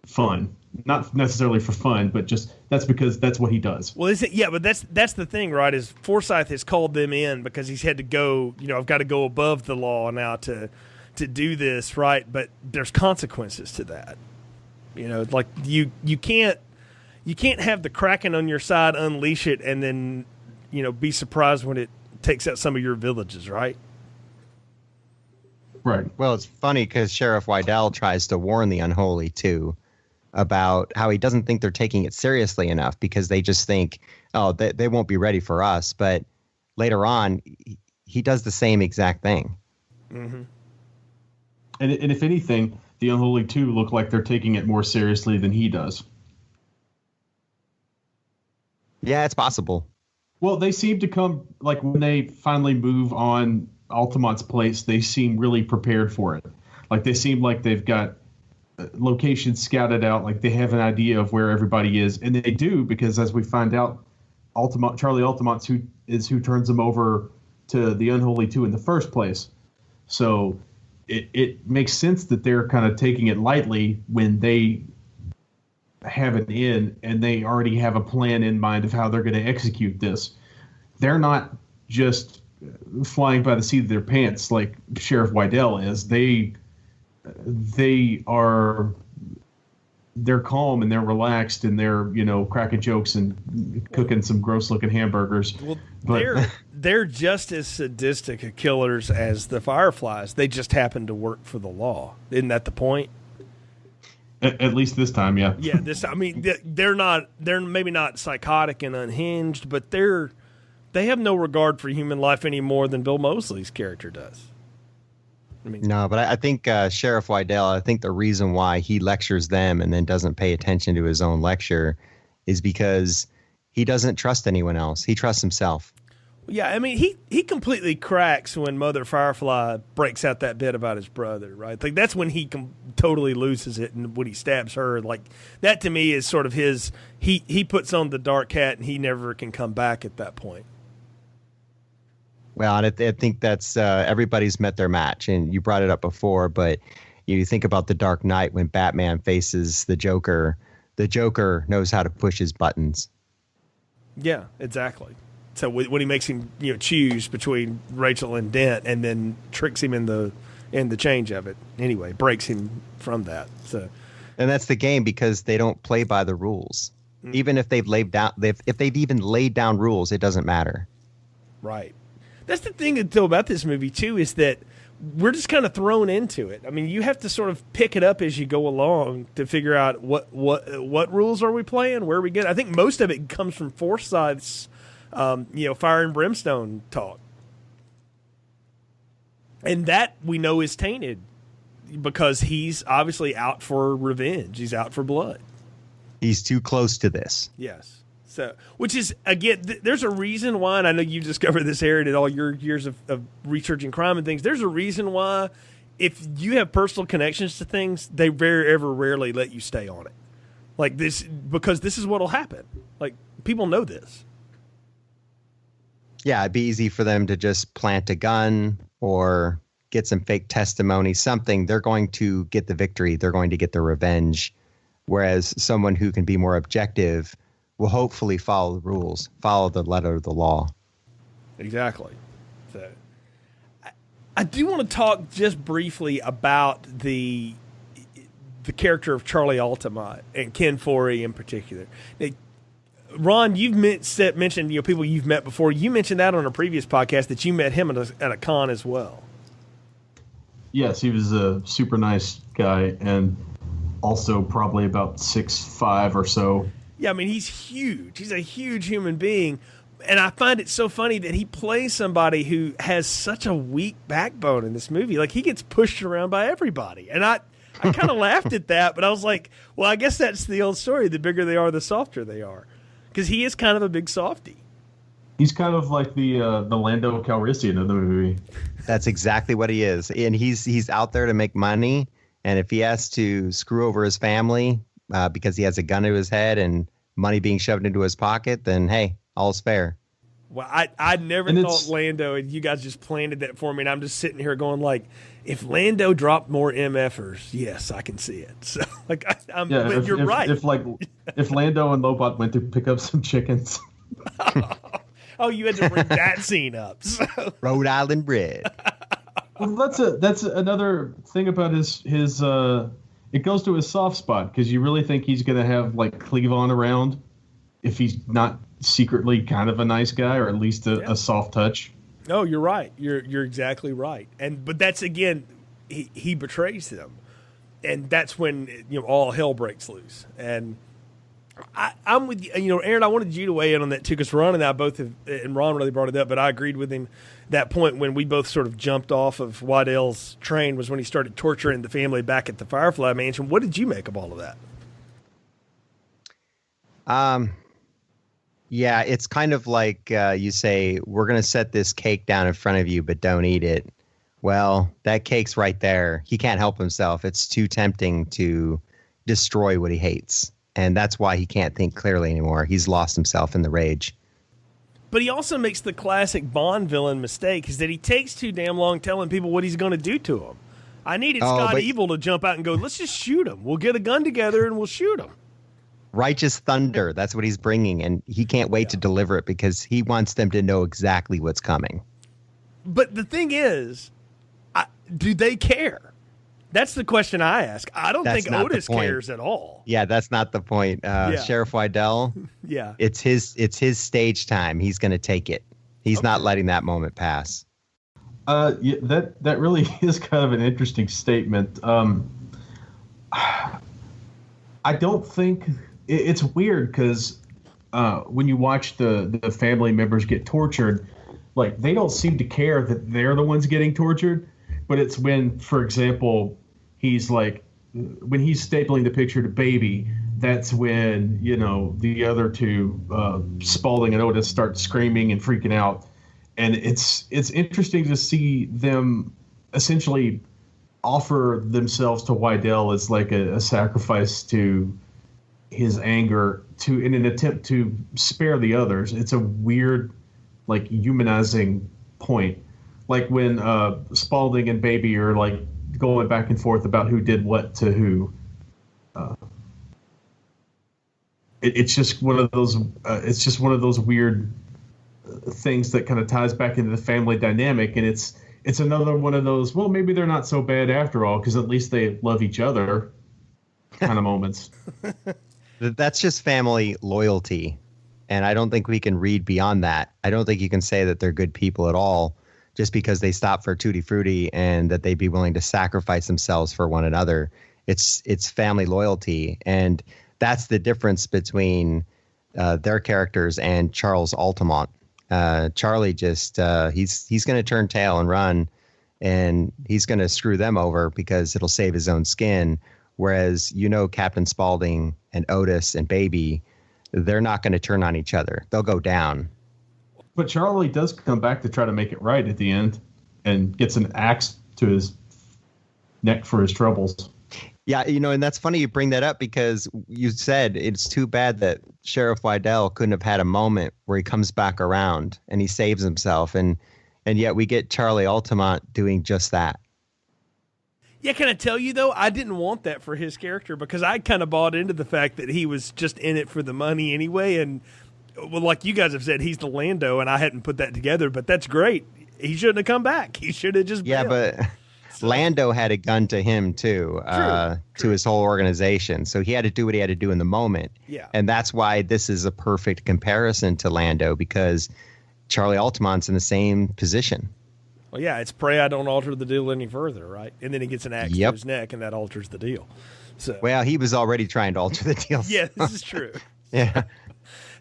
fun. Not necessarily for fun, but just that's because that's what he does. Well, is it? Yeah, but that's the thing, right? Is Forsyth has called them in because he's had to go. You know, I've got to go above the law now to do this, right? But there's consequences to that. You know, like you can't have the Kraken on your side, unleash it, and then be surprised when it takes out some of your villages, right? Right. Well, it's funny because Sheriff Wydell tries to warn the Unholy Two about how he doesn't think they're taking it seriously enough because they just think, oh, they won't be ready for us. But later on, he does the same exact thing. Mm-hmm. And if anything, the Unholy Two look like they're taking it more seriously than he does. Yeah, it's possible. Well, they seem to come, like when they finally move on Altamont's place, they seem really prepared for it. Like they seem like they've got locations scouted out, like they have an idea of where everybody is, and they do because as we find out, Charlie Altamont's who turns them over to the Unholy Two in the first place. So it makes sense that they're kind of taking it lightly when they have an in and they already have a plan in mind of how they're going to execute this. They're not just flying by the seat of their pants like Sheriff Wydell is. They're calm and they're relaxed and they're cracking jokes and cooking some gross looking hamburgers. Well, they're just as sadistic a killers as the Fireflies. They just happen to work for the law. Isn't that the point? At least this time, yeah. Yeah, I mean, they're maybe not psychotic and unhinged, but they have no regard for human life any more than Bill Moseley's character does. No, but I think Sheriff Wydell, I think the reason why he lectures them and then doesn't pay attention to his own lecture is because he doesn't trust anyone else. He trusts himself. Yeah, I mean, he completely cracks when Mother Firefly breaks out that bit about his brother, right? Like that's when he totally loses it, and when he stabs her, like that to me is sort of his. He puts on the dark hat, and he never can come back at that point. Well, and I think that's everybody's met their match, and you brought it up before, but you think about the Dark Knight when Batman faces the Joker. The Joker knows how to push his buttons. Yeah, exactly. So when he makes him choose between Rachel and Dent, and then tricks him in the change of it, anyway, breaks him from that. So, and that's the game, because they don't play by the rules. Even if they've even laid down rules, it doesn't matter. Right. That's the thing though about this movie too, is that we're just kind of thrown into it. I mean, you have to sort of pick it up as you go along to figure out what rules are we playing, where we get. I think most of it comes from Forsyth's, fire and brimstone talk, and that we know is tainted because he's obviously out for revenge. He's out for blood. He's too close to this. Yes. So, which is, again, there's a reason why, and I know you've discovered this, Aaron, in all your years of researching crime and things. There's a reason why, if you have personal connections to things, they rarely let you stay on it. Like this, because this is what will happen. Like, people know this. Yeah, it'd be easy for them to just plant a gun or get some fake testimony, something. They're going to get the victory. They're going to get the revenge. Whereas someone who can be more objective will hopefully follow the rules, follow the letter of the law. Exactly. So, I do want to talk just briefly about the character of Charlie Altamont and Ken Foree in particular. Now, Ron, you've mentioned people you've met before. You mentioned that on a previous podcast that you met him at a con as well. Yes, he was a super nice guy, and also probably about 6'5" or so. Yeah, I mean, he's huge. He's a huge human being. And I find it so funny that he plays somebody who has such a weak backbone in this movie. Like, he gets pushed around by everybody. And I kind of laughed at that, but I was like, well, I guess that's the old story. The bigger they are, the softer they are. Because he is kind of a big softy. He's kind of like the Lando Calrissian of the movie. That's exactly what he is. And he's out there to make money. And if he has to screw over his family because he has a gun to his head and money being shoved into his pocket, then, hey, all's fair. Well, I never thought Lando, and you guys just planted that for me, and I'm just sitting here going like, if Lando dropped more MFers, yes, I can see it. So, like, but you're right. If Lando and Lobot went to pick up some chickens. Oh, you had to bring that scene up. So. Rhode Island bread. Well, that's another thing about his it goes to his soft spot, because you really think he's going to have like Cleavon around if he's not secretly kind of a nice guy, or at least a soft touch. No, you're right. You're exactly right. But that's, again, he betrays them, and that's when all hell breaks loose. And I'm with you, Aaron. I wanted you to weigh in on that too, because Ron and I both have, and Ron really brought it up, but I agreed with him. That point when we both sort of jumped off of Waddell's train was when he started torturing the family back at the Firefly Mansion. What did you make of all of that? Yeah, it's kind of like you say, we're going to set this cake down in front of you, but don't eat it. Well, that cake's right there. He can't help himself. It's too tempting to destroy what he hates. And that's why he can't think clearly anymore. He's lost himself in the rage. But he also makes the classic Bond villain mistake, is that he takes too damn long telling people what he's going to do to them. I needed Scott Evil to jump out and go, let's just shoot him. We'll get a gun together and we'll shoot him. Righteous thunder, that's what he's bringing, and he can't wait to deliver it because he wants them to know exactly what's coming. But the thing is, do they care? That's the question I ask. I don't think Otis cares at all. Yeah, that's not the point. Sheriff Waddell, yeah, it's his stage time. He's going to take it. He's not letting that moment pass. That really is kind of an interesting statement. I don't think it's weird, because when you watch the family members get tortured, like, they don't seem to care that they're the ones getting tortured. But it's when, for example, he's stapling the picture to Baby, that's when, the other two, Spaulding and Otis, start screaming and freaking out. And it's interesting to see them essentially offer themselves to Waddell as like a sacrifice to his anger, in an attempt to spare the others. It's a weird, like, humanizing point. Like when Spaulding and Baby are like going back and forth about who did what to who. It's just one of those. It's just one of those weird things that kind of ties back into the family dynamic, and it's another one of those, well, maybe they're not so bad after all, because at least they love each other kind of moments. That's just family loyalty. And I don't think we can read beyond that. I don't think you can say that they're good people at all just because they stop for Tutti Frutti and that they'd be willing to sacrifice themselves for one another. It's family loyalty. And that's the difference between their characters and Charles Altamont. Charlie just, he's going to turn tail and run, and he's going to screw them over because it'll save his own skin. Whereas, Captain Spaulding and Otis and Baby, they're not going to turn on each other. They'll go down. But Charlie does come back to try to make it right at the end and gets an axe to his neck for his troubles. Yeah, and that's funny you bring that up because you said it's too bad that Sheriff Wydell couldn't have had a moment where he comes back around and he saves himself. And yet we get Charlie Altamont doing just that. Yeah, can I tell you, though, I didn't want that for his character because I kind of bought into the fact that he was just in it for the money anyway. And, well, like you guys have said, he's the Lando, and I hadn't put that together, but that's great. He shouldn't have come back. He should have just bailed. But Lando had a gun to him, too, to his whole organization. So he had to do what he had to do in the moment. Yeah. And that's why this is a perfect comparison to Lando, because Charlie Altamont's in the same position. Well, yeah, it's pray I don't alter the deal any further, right? And then he gets an axe to his neck, and that alters the deal. So, well, he was already trying to alter the deal. Yeah, this is true. Yeah.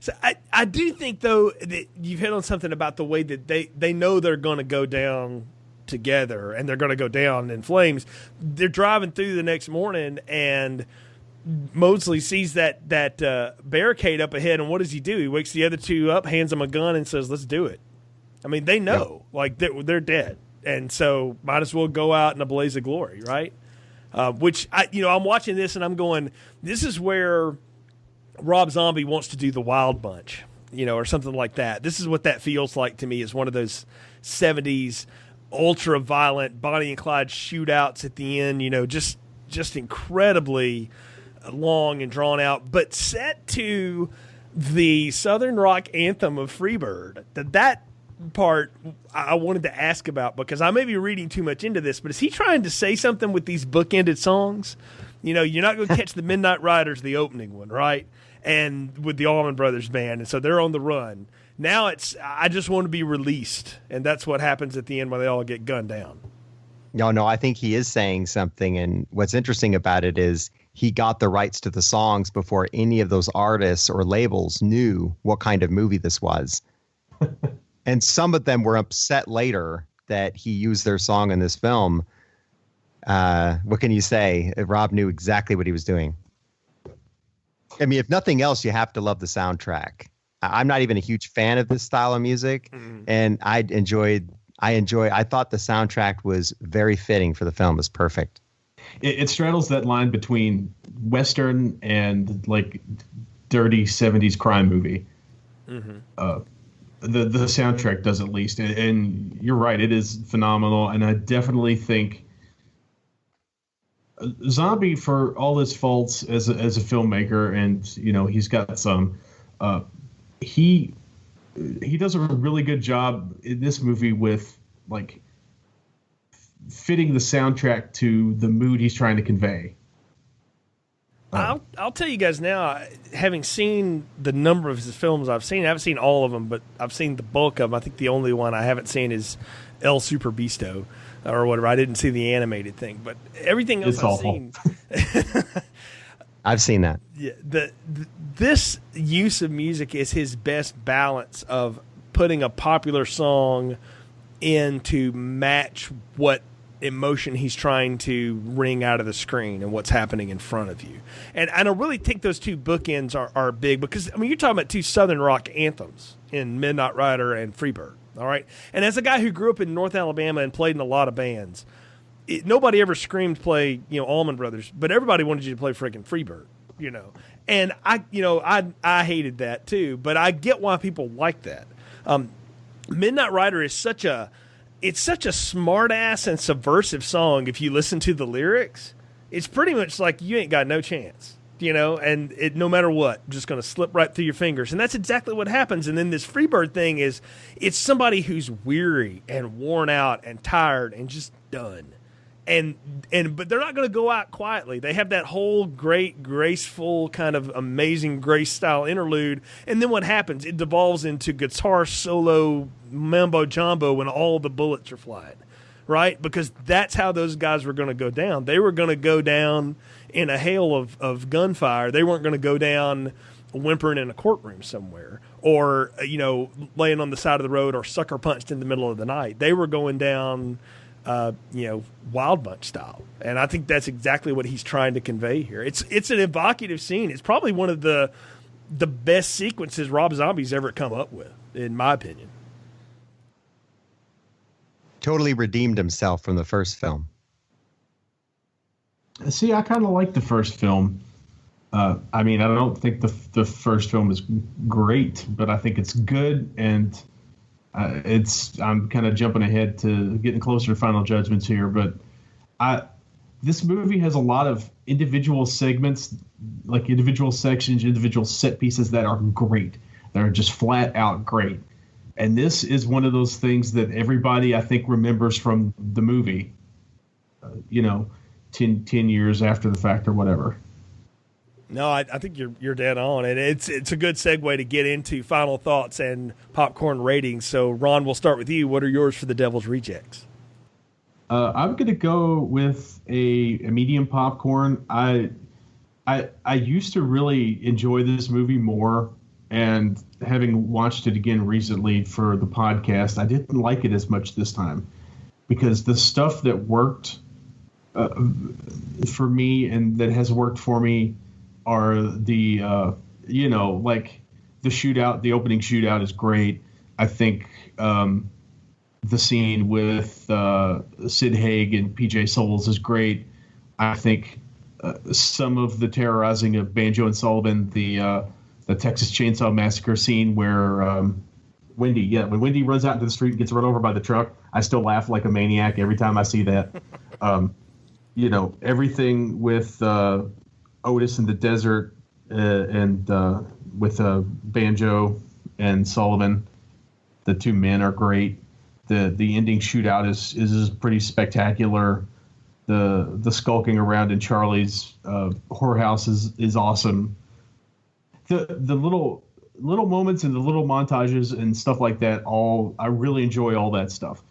So I do think, though, that you've hit on something about the way that they know they're going to go down together, and they're going to go down in flames. They're driving through the next morning, and Mosley sees that barricade up ahead, and what does he do? He wakes the other two up, hands them a gun, and says, let's do it. I mean, they know, like, they're dead, and so might as well go out in a blaze of glory, right? Which, I'm watching this, and I'm going, this is where Rob Zombie wants to do the Wild Bunch, or something like that. This is what that feels like to me, is one of those 70s ultra-violent Bonnie and Clyde shootouts at the end, just incredibly long and drawn out, but set to the Southern rock anthem of Freebird. That part I wanted to ask about, because I may be reading too much into this, but is he trying to say something with these bookended songs? You're not going to catch the Midnight Riders, the opening one, right? And with the Allman Brothers Band, and so they're on the run. Now it's, I just want to be released, and that's what happens at the end when they all get gunned down. No, I think he is saying something, and what's interesting about it is he got the rights to the songs before any of those artists or labels knew what kind of movie this was. And some of them were upset later that he used their song in this film. What can you say? Rob knew exactly what he was doing. I mean, if nothing else, you have to love the soundtrack. I'm not even a huge fan of this style of music, and I thought the soundtrack was very fitting for the film. It was perfect. It straddles that line between Western and like dirty 70s crime movie. Mm-hmm. The soundtrack does, at least, and you're right, it is phenomenal. And I definitely think Zombie, for all his faults as a filmmaker, and he's got some, he does a really good job in this movie with like fitting the soundtrack to the mood he's trying to convey. I'll tell you guys now, having seen the number of his films I've seen, I haven't seen all of them, but I've seen the bulk of them. I think the only one I haven't seen is El Super Bisto or whatever. I didn't see the animated thing, but everything else I've seen. I've seen that. Yeah, this use of music is his best balance of putting a popular song in to match what emotion he's trying to wring out of the screen and what's happening in front of you. And I really think those two bookends are big, because, I mean, you're talking about two Southern rock anthems in Midnight Rider and Freebird, all right? And as a guy who grew up in North Alabama and played in a lot of bands, nobody ever screamed play, Allman Brothers, but everybody wanted you to play freaking Freebird, And I hated that too, but I get why people like that. Midnight Rider is such a smart ass and subversive song. If you listen to the lyrics, it's pretty much like you ain't got no chance. and no matter what, just going to slip right through your fingers. And that's exactly what happens. And then this Freebird thing it's somebody who's weary and worn out and tired and just done. But they're not going to go out quietly. They have that whole great, graceful, kind of amazing Grace style interlude. And then what happens? It devolves into guitar solo mambo jumbo when all the bullets are flying, right? Because that's how those guys were going to go down. They were going to go down in a hail of gunfire. They weren't going to go down whimpering in a courtroom somewhere or, laying on the side of the road or sucker punched in the middle of the night. They were going down, Wild Bunch style. And I think that's exactly what he's trying to convey here. It's an evocative scene. It's probably one of the best sequences Rob Zombie's ever come up with, in my opinion. Totally redeemed himself from the first film. See, I kind of like the first film. I don't think the first film is great, but I think it's good, and I'm kind of jumping ahead to getting closer to final judgments here, but this movie has a lot of individual segments, like individual sections, individual set pieces that are great. They're just flat out great. And this is one of those things that everybody, I think, remembers from the movie, 10 years after the fact or whatever. No, I think you're dead on, and it's a good segue to get into final thoughts and popcorn ratings. So, Ron, we'll start with you. What are yours for The Devil's Rejects? I'm going to go with a medium popcorn. I used to really enjoy this movie more, and having watched it again recently for the podcast, I didn't like it as much this time because the stuff that worked for me and that has worked for me are the shootout. The opening shootout is great. I think the scene with Sid Haig and PJ Souls is great. I think some of the terrorizing of Banjo and Sullivan, the Texas Chainsaw Massacre scene where when Wendy runs out into the street and gets run over by the truck, I still laugh like a maniac every time I see that. Everything with Otis in the desert and with Banjo and Sullivan, the two men are great. The ending shootout is pretty spectacular. The skulking around in Charlie's whorehouse is awesome. The little moments and the little montages and stuff like that, I really enjoy all that stuff.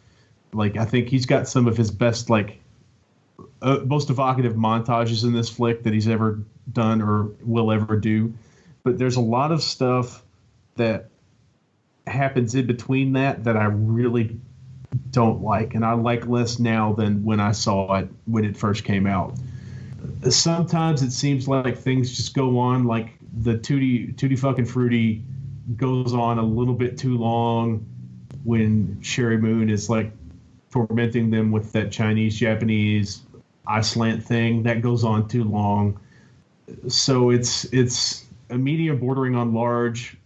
Like, I think he's got some of his best, most evocative montages in this flick that he's ever done or will ever do. But there's a lot of stuff that happens in between that I really don't like, and I like less now than when I saw it when it first came out. Sometimes it seems like things just go on, like the Tutti fucking Fruity goes on a little bit too long when Sherry Moon is like tormenting them with that Chinese-Japanese eye slant thing. That goes on too long. So it's a medium bordering on large.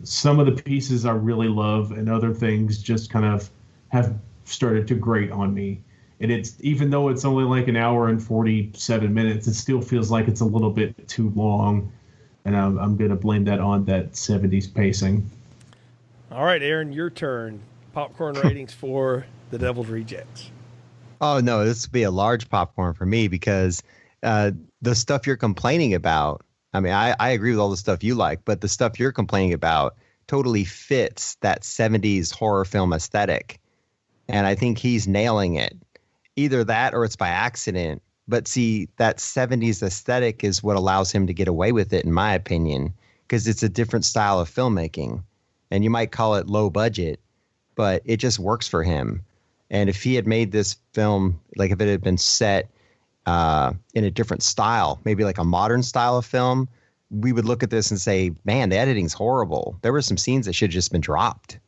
Some of the pieces I really love, and other things just kind of have started to grate on me. And it's, even though it's only like an hour and 47 minutes, it still feels like it's a little bit too long. And I'm going to blame that on that 70s pacing. All right, Aaron, your turn. Popcorn ratings for The Devil's Rejects. Oh, no, this would be a large popcorn for me because the stuff you're complaining about, I mean, I agree with all the stuff you like, but the stuff you're complaining about totally fits that 70s horror film aesthetic. And I think he's nailing it. Either that or it's by accident. But see, that 70s aesthetic is what allows him to get away with it, in my opinion, because it's a different style of filmmaking. And you might call it low budget, but it just works for him. And if he had made this film, like if it had been set in a different style, maybe like a modern style of film, we would look at this and say, man, the editing's horrible. There were some scenes that should have just been dropped.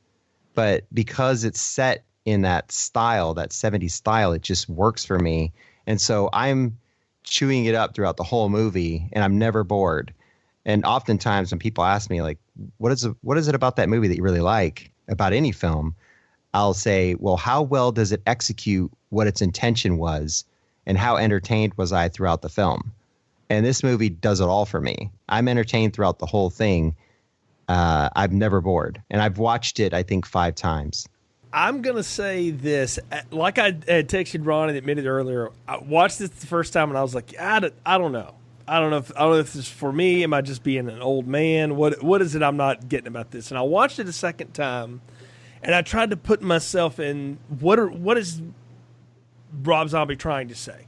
But because it's set in that style, that 70s style, it just works for me. And so I'm chewing it up throughout the whole movie, and I'm never bored. And oftentimes when people ask me, like, what is it about that movie that you really like, about any film? I'll say, well, how well does it execute what its intention was, and how entertained was I throughout the film? And this movie does it all for me. I'm entertained throughout the whole thing. I'm never bored. And I've watched it, I think, 5 times. I'm going to say this. Like I had texted Ron and admitted earlier, I watched this the first time and I was like, I don't know. I don't know if this is for me. Am I just being an old man? What is it I'm not getting about this? And I watched it a second time and I tried to put myself in what is Rob Zombie trying to say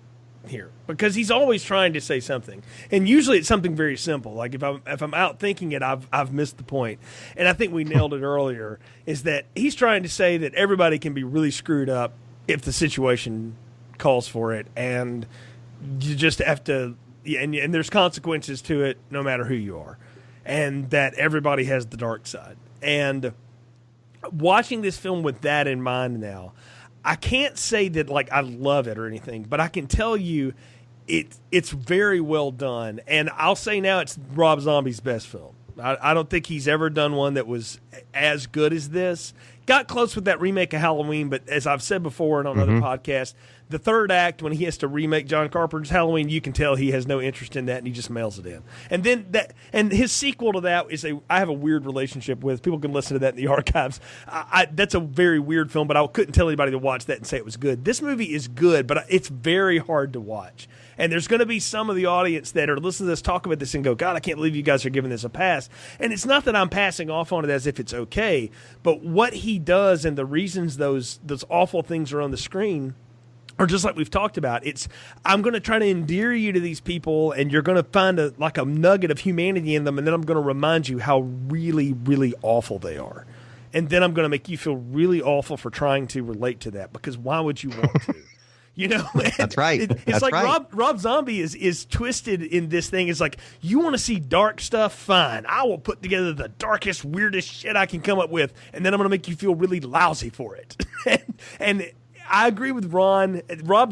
here? Because he's always trying to say something, and usually it's something very simple. Like if I'm out thinking it, I've missed the point. And I think we nailed it earlier. Is that he's trying to say that everybody can be really screwed up if the situation calls for it, and you just have to. And there's consequences to it, no matter who you are, and that everybody has the dark side. And watching this film with that in mind now, I can't say that like I love it or anything, but I can tell you it's very well done. And I'll say now it's Rob Zombie's best film. I don't think he's ever done one that was as good as this. Got close with that remake of Halloween, but as I've said before and on other podcasts, the third act, when he has to remake John Carpenter's Halloween, you can tell he has no interest in that, and he just mails it in. And then and his sequel to that is I have a weird relationship with. People can listen to that in the archives. That's a very weird film, but I couldn't tell anybody to watch that and say it was good. This movie is good, but it's very hard to watch. And there's going to be some of the audience that are listening to this talk about this and go, God, I can't believe you guys are giving this a pass. And it's not that I'm passing off on it as if it's okay, but what he does and the reasons those awful things are on the screen are just like we've talked about. I'm going to try to endear you to these people, and you're going to find a nugget of humanity in them, and then I'm going to remind you how really, really awful they are. And then I'm going to make you feel really awful for trying to relate to that, because why would you want to? You know, that's right. It's that's like right. Rob Zombie is twisted in this thing. It's like, you want to see dark stuff? Fine. I will put together the darkest, weirdest shit I can come up with, and then I'm going to make you feel really lousy for it. and I agree with Ron.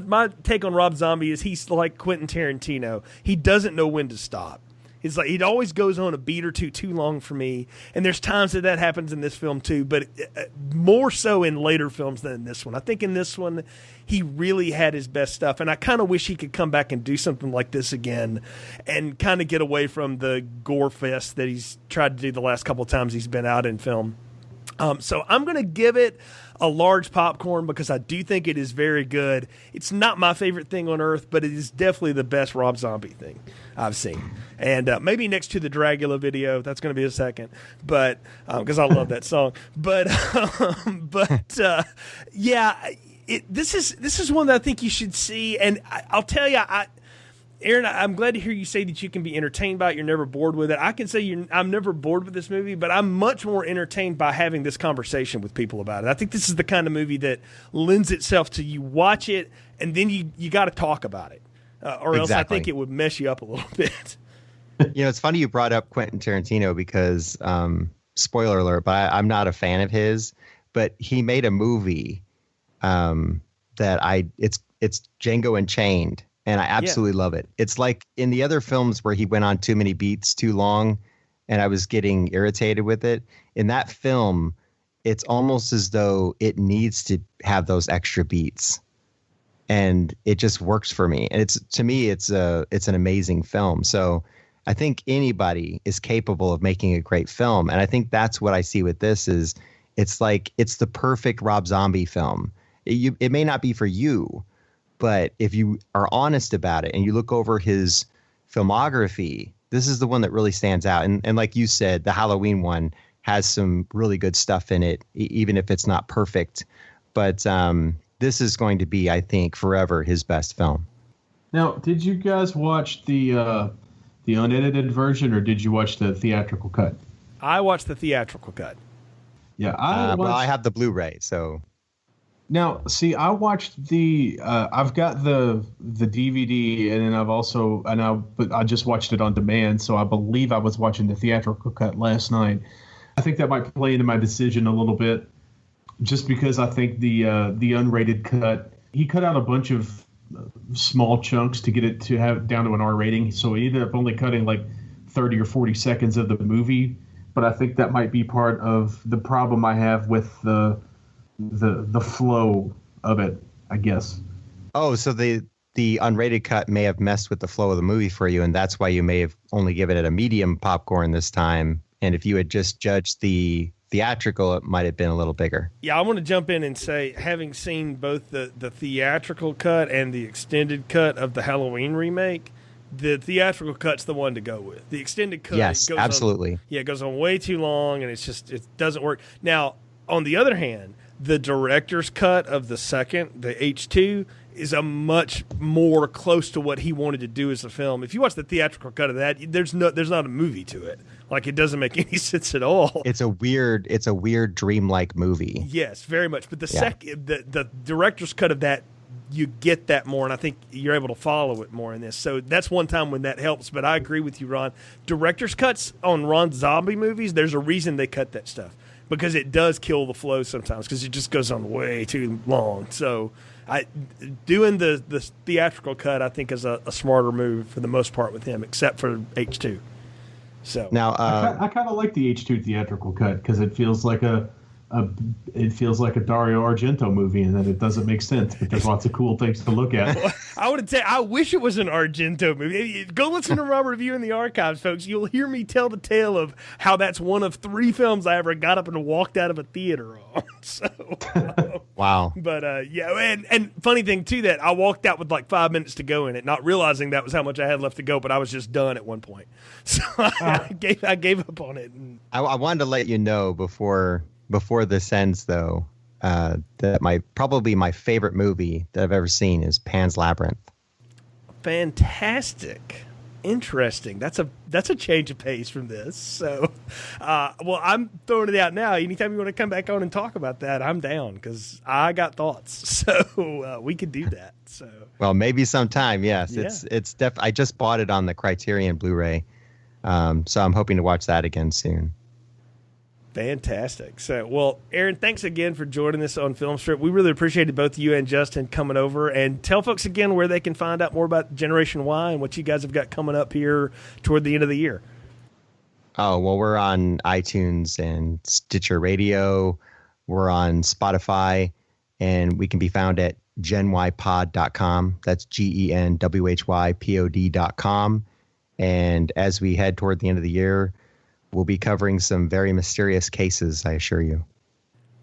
My take on Rob Zombie is he's like Quentin Tarantino. He doesn't know when to stop. It's like it always goes on a beat or two too long for me, and there's times that happens in this film too, but more so in later films than in this one. I think in this one, he really had his best stuff, and I kind of wish he could come back and do something like this again and kind of get away from the gore fest that he's tried to do the last couple of times he's been out in film. So I'm going to give it a large popcorn because I do think it is very good. It's not my favorite thing on earth, but it is definitely the best Rob Zombie thing I've seen. And maybe next to the Dragula video, that's going to be a second, but because I love that song. But yeah, this is one that I think you should see. And I'll tell you, Aaron, I'm glad to hear you say that you can be entertained by it. You're never bored with it. I can say I'm never bored with this movie, but I'm much more entertained by having this conversation with people about it. I think this is the kind of movie that lends itself to you watch it, and then you got to talk about it, or else I think it would mess you up a little bit. You know, it's funny you brought up Quentin Tarantino because, spoiler alert, but I'm not a fan of his. But he made a movie it's Django Unchained. And I absolutely love it. It's like in the other films where he went on too many beats too long and I was getting irritated with it. In that film, it's almost as though it needs to have those extra beats. And it just works for me. And to me, it's an amazing film. So I think anybody is capable of making a great film. And I think that's what I see with this is it's the perfect Rob Zombie film. It may not be for you, but if you are honest about it and you look over his filmography, this is the one that really stands out. And like you said, the Halloween one has some really good stuff in it, even if it's not perfect. But this is going to be, I think, forever his best film. Now, did you guys watch the unedited version, or did you watch the theatrical cut? I watched the theatrical cut. Yeah, I have the Blu-ray, so. Now, see, I watched I've got the DVD, and then but I just watched it on demand, so I believe I was watching the theatrical cut last night. I think that might play into my decision a little bit, just because I think the unrated cut, he cut out a bunch of small chunks to get it to have down to an R rating, so he ended up only cutting like 30 or 40 seconds of the movie. But I think that might be part of the problem I have with the flow of it, I guess. Oh, so the unrated cut may have messed with the flow of the movie for you, and that's why you may have only given it a medium popcorn this time. And if you had just judged the theatrical, it might have been a little bigger. Yeah, I want to jump in and say, having seen both the theatrical cut and the extended cut of the Halloween remake, the theatrical cut's the one to go with. The extended cut, yes, absolutely. It goes on way too long, and it doesn't work. Now, on the other hand, the director's cut of the second, the H2, is a much more close to what he wanted to do as a film. If you watch the theatrical cut of that, there's not a movie to it. Like, it doesn't make any sense at all. It's a weird dreamlike movie. Yes, very much. But the director's cut of that, you get that more, and I think you're able to follow it more in this. So that's one time when that helps. But I agree with you, Ron. Director's cuts on Ron zombie movies, there's a reason they cut that stuff, because it does kill the flow sometimes, because it just goes on way too long. So doing the theatrical cut, I think, is a smarter move for the most part with him, except for H2. So now I kind of like the H2 theatrical cut, because it feels like a Dario Argento movie, and that it doesn't make sense, but there's lots of cool things to look at. I wish it was an Argento movie. Go listen to my review in the archives, folks. You'll hear me tell the tale of how that's one of 3 films I ever got up and walked out of a theater on. So, wow. But yeah, and funny thing too, that I walked out with like 5 minutes to go in it, not realizing that was how much I had left to go. But I was just done at one point, so I gave up on it. And I wanted to let you know before this ends, though, that probably my favorite movie that I've ever seen is Pan's Labyrinth. Fantastic. Interesting. That's a change of pace from this. So, well, I'm throwing it out now. Anytime you want to come back on and talk about that, I'm down, because I got thoughts. So we could do that. So, well, maybe sometime. Yes, yeah. It's I just bought it on the Criterion Blu-ray, so I'm hoping to watch that again soon. Fantastic. So, well, Aaron, thanks again for joining us on Film Strip. We really appreciated both you and Justin coming over. And tell folks again where they can find out more about Generation Y and what you guys have got coming up here toward the end of the year. Oh, well, we're on iTunes and Stitcher Radio. We're on Spotify, and we can be found at genwhypod.com. That's GENWHYPOD.com. And as we head toward the end of the year, we'll be covering some very mysterious cases, I assure you.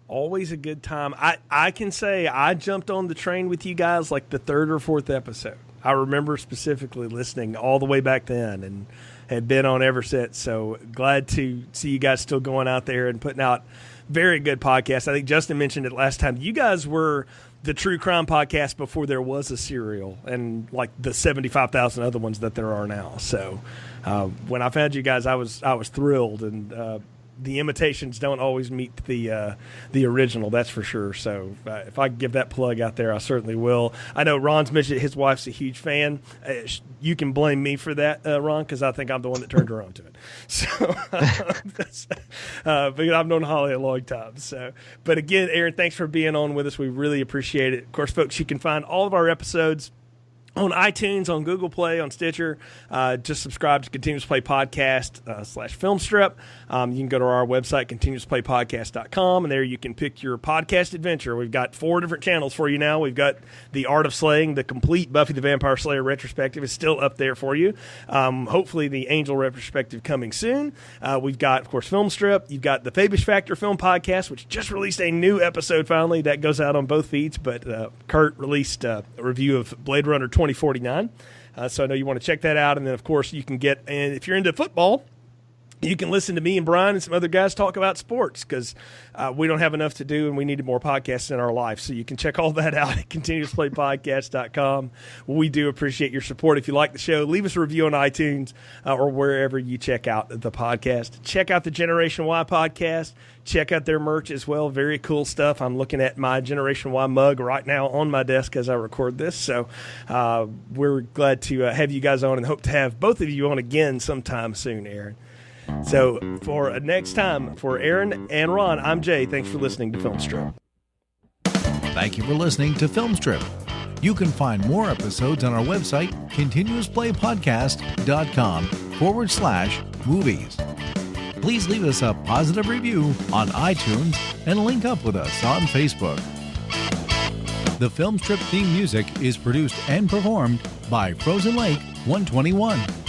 Always a good time. I can say I jumped on the train with you guys like the 3rd or 4th episode. I remember specifically listening all the way back then and had been on ever since. So glad to see you guys still going out there and putting out very good podcasts. I think Justin mentioned it last time. You guys were the true crime podcast before there was a serial, and like the 75,000 other ones that there are now. So when I found you guys, I was thrilled, and the imitations don't always meet the original, that's for sure. So if I give that plug out there, I certainly will. I know Ron's mentioned his wife's a huge fan. You can blame me for that, Ron, because I think I'm the one that turned her on to it. So, but I've known Holly a long time. So, but again, Aaron, thanks for being on with us. We really appreciate it. Of course, folks, you can find all of our episodes on iTunes, on Google Play, on Stitcher. Just subscribe to Continuous Play Podcast /Film Strip. You can go to our website, continuousplaypodcast.com, and there you can pick your podcast adventure. We've got 4 different channels for you now. We've got The Art of Slaying, the complete Buffy the Vampire Slayer retrospective is still up there for you. Hopefully the Angel retrospective coming soon. We've got, of course, Film Strip. You've got the Fabish Factor Film Podcast, which just released a new episode finally. That goes out on both feeds, but Kurt released a review of Blade Runner 2049. So I know you want to check that out. And then, of course, you can get, and if you're into football, you can listen to me and Brian and some other guys talk about sports, because we don't have enough to do and we needed more podcasts in our life. So you can check all that out at continuousplaypodcast.com. We do appreciate your support. If you like the show, leave us a review on iTunes or wherever you check out the podcast. Check out the Generation Y podcast. Check out their merch as well. Very cool stuff. I'm looking at my Generation Y mug right now on my desk as I record this. So we're glad to have you guys on and hope to have both of you on again sometime soon, Aaron. So for next time, for Aaron and Ron, I'm Jay. Thanks for listening to Film Strip. Thank you for listening to Film Strip. You can find more episodes on our website, continuousplaypodcast.com/movies. Please leave us a positive review on iTunes and link up with us on Facebook. The Film Strip theme music is produced and performed by Frozen Lake 121.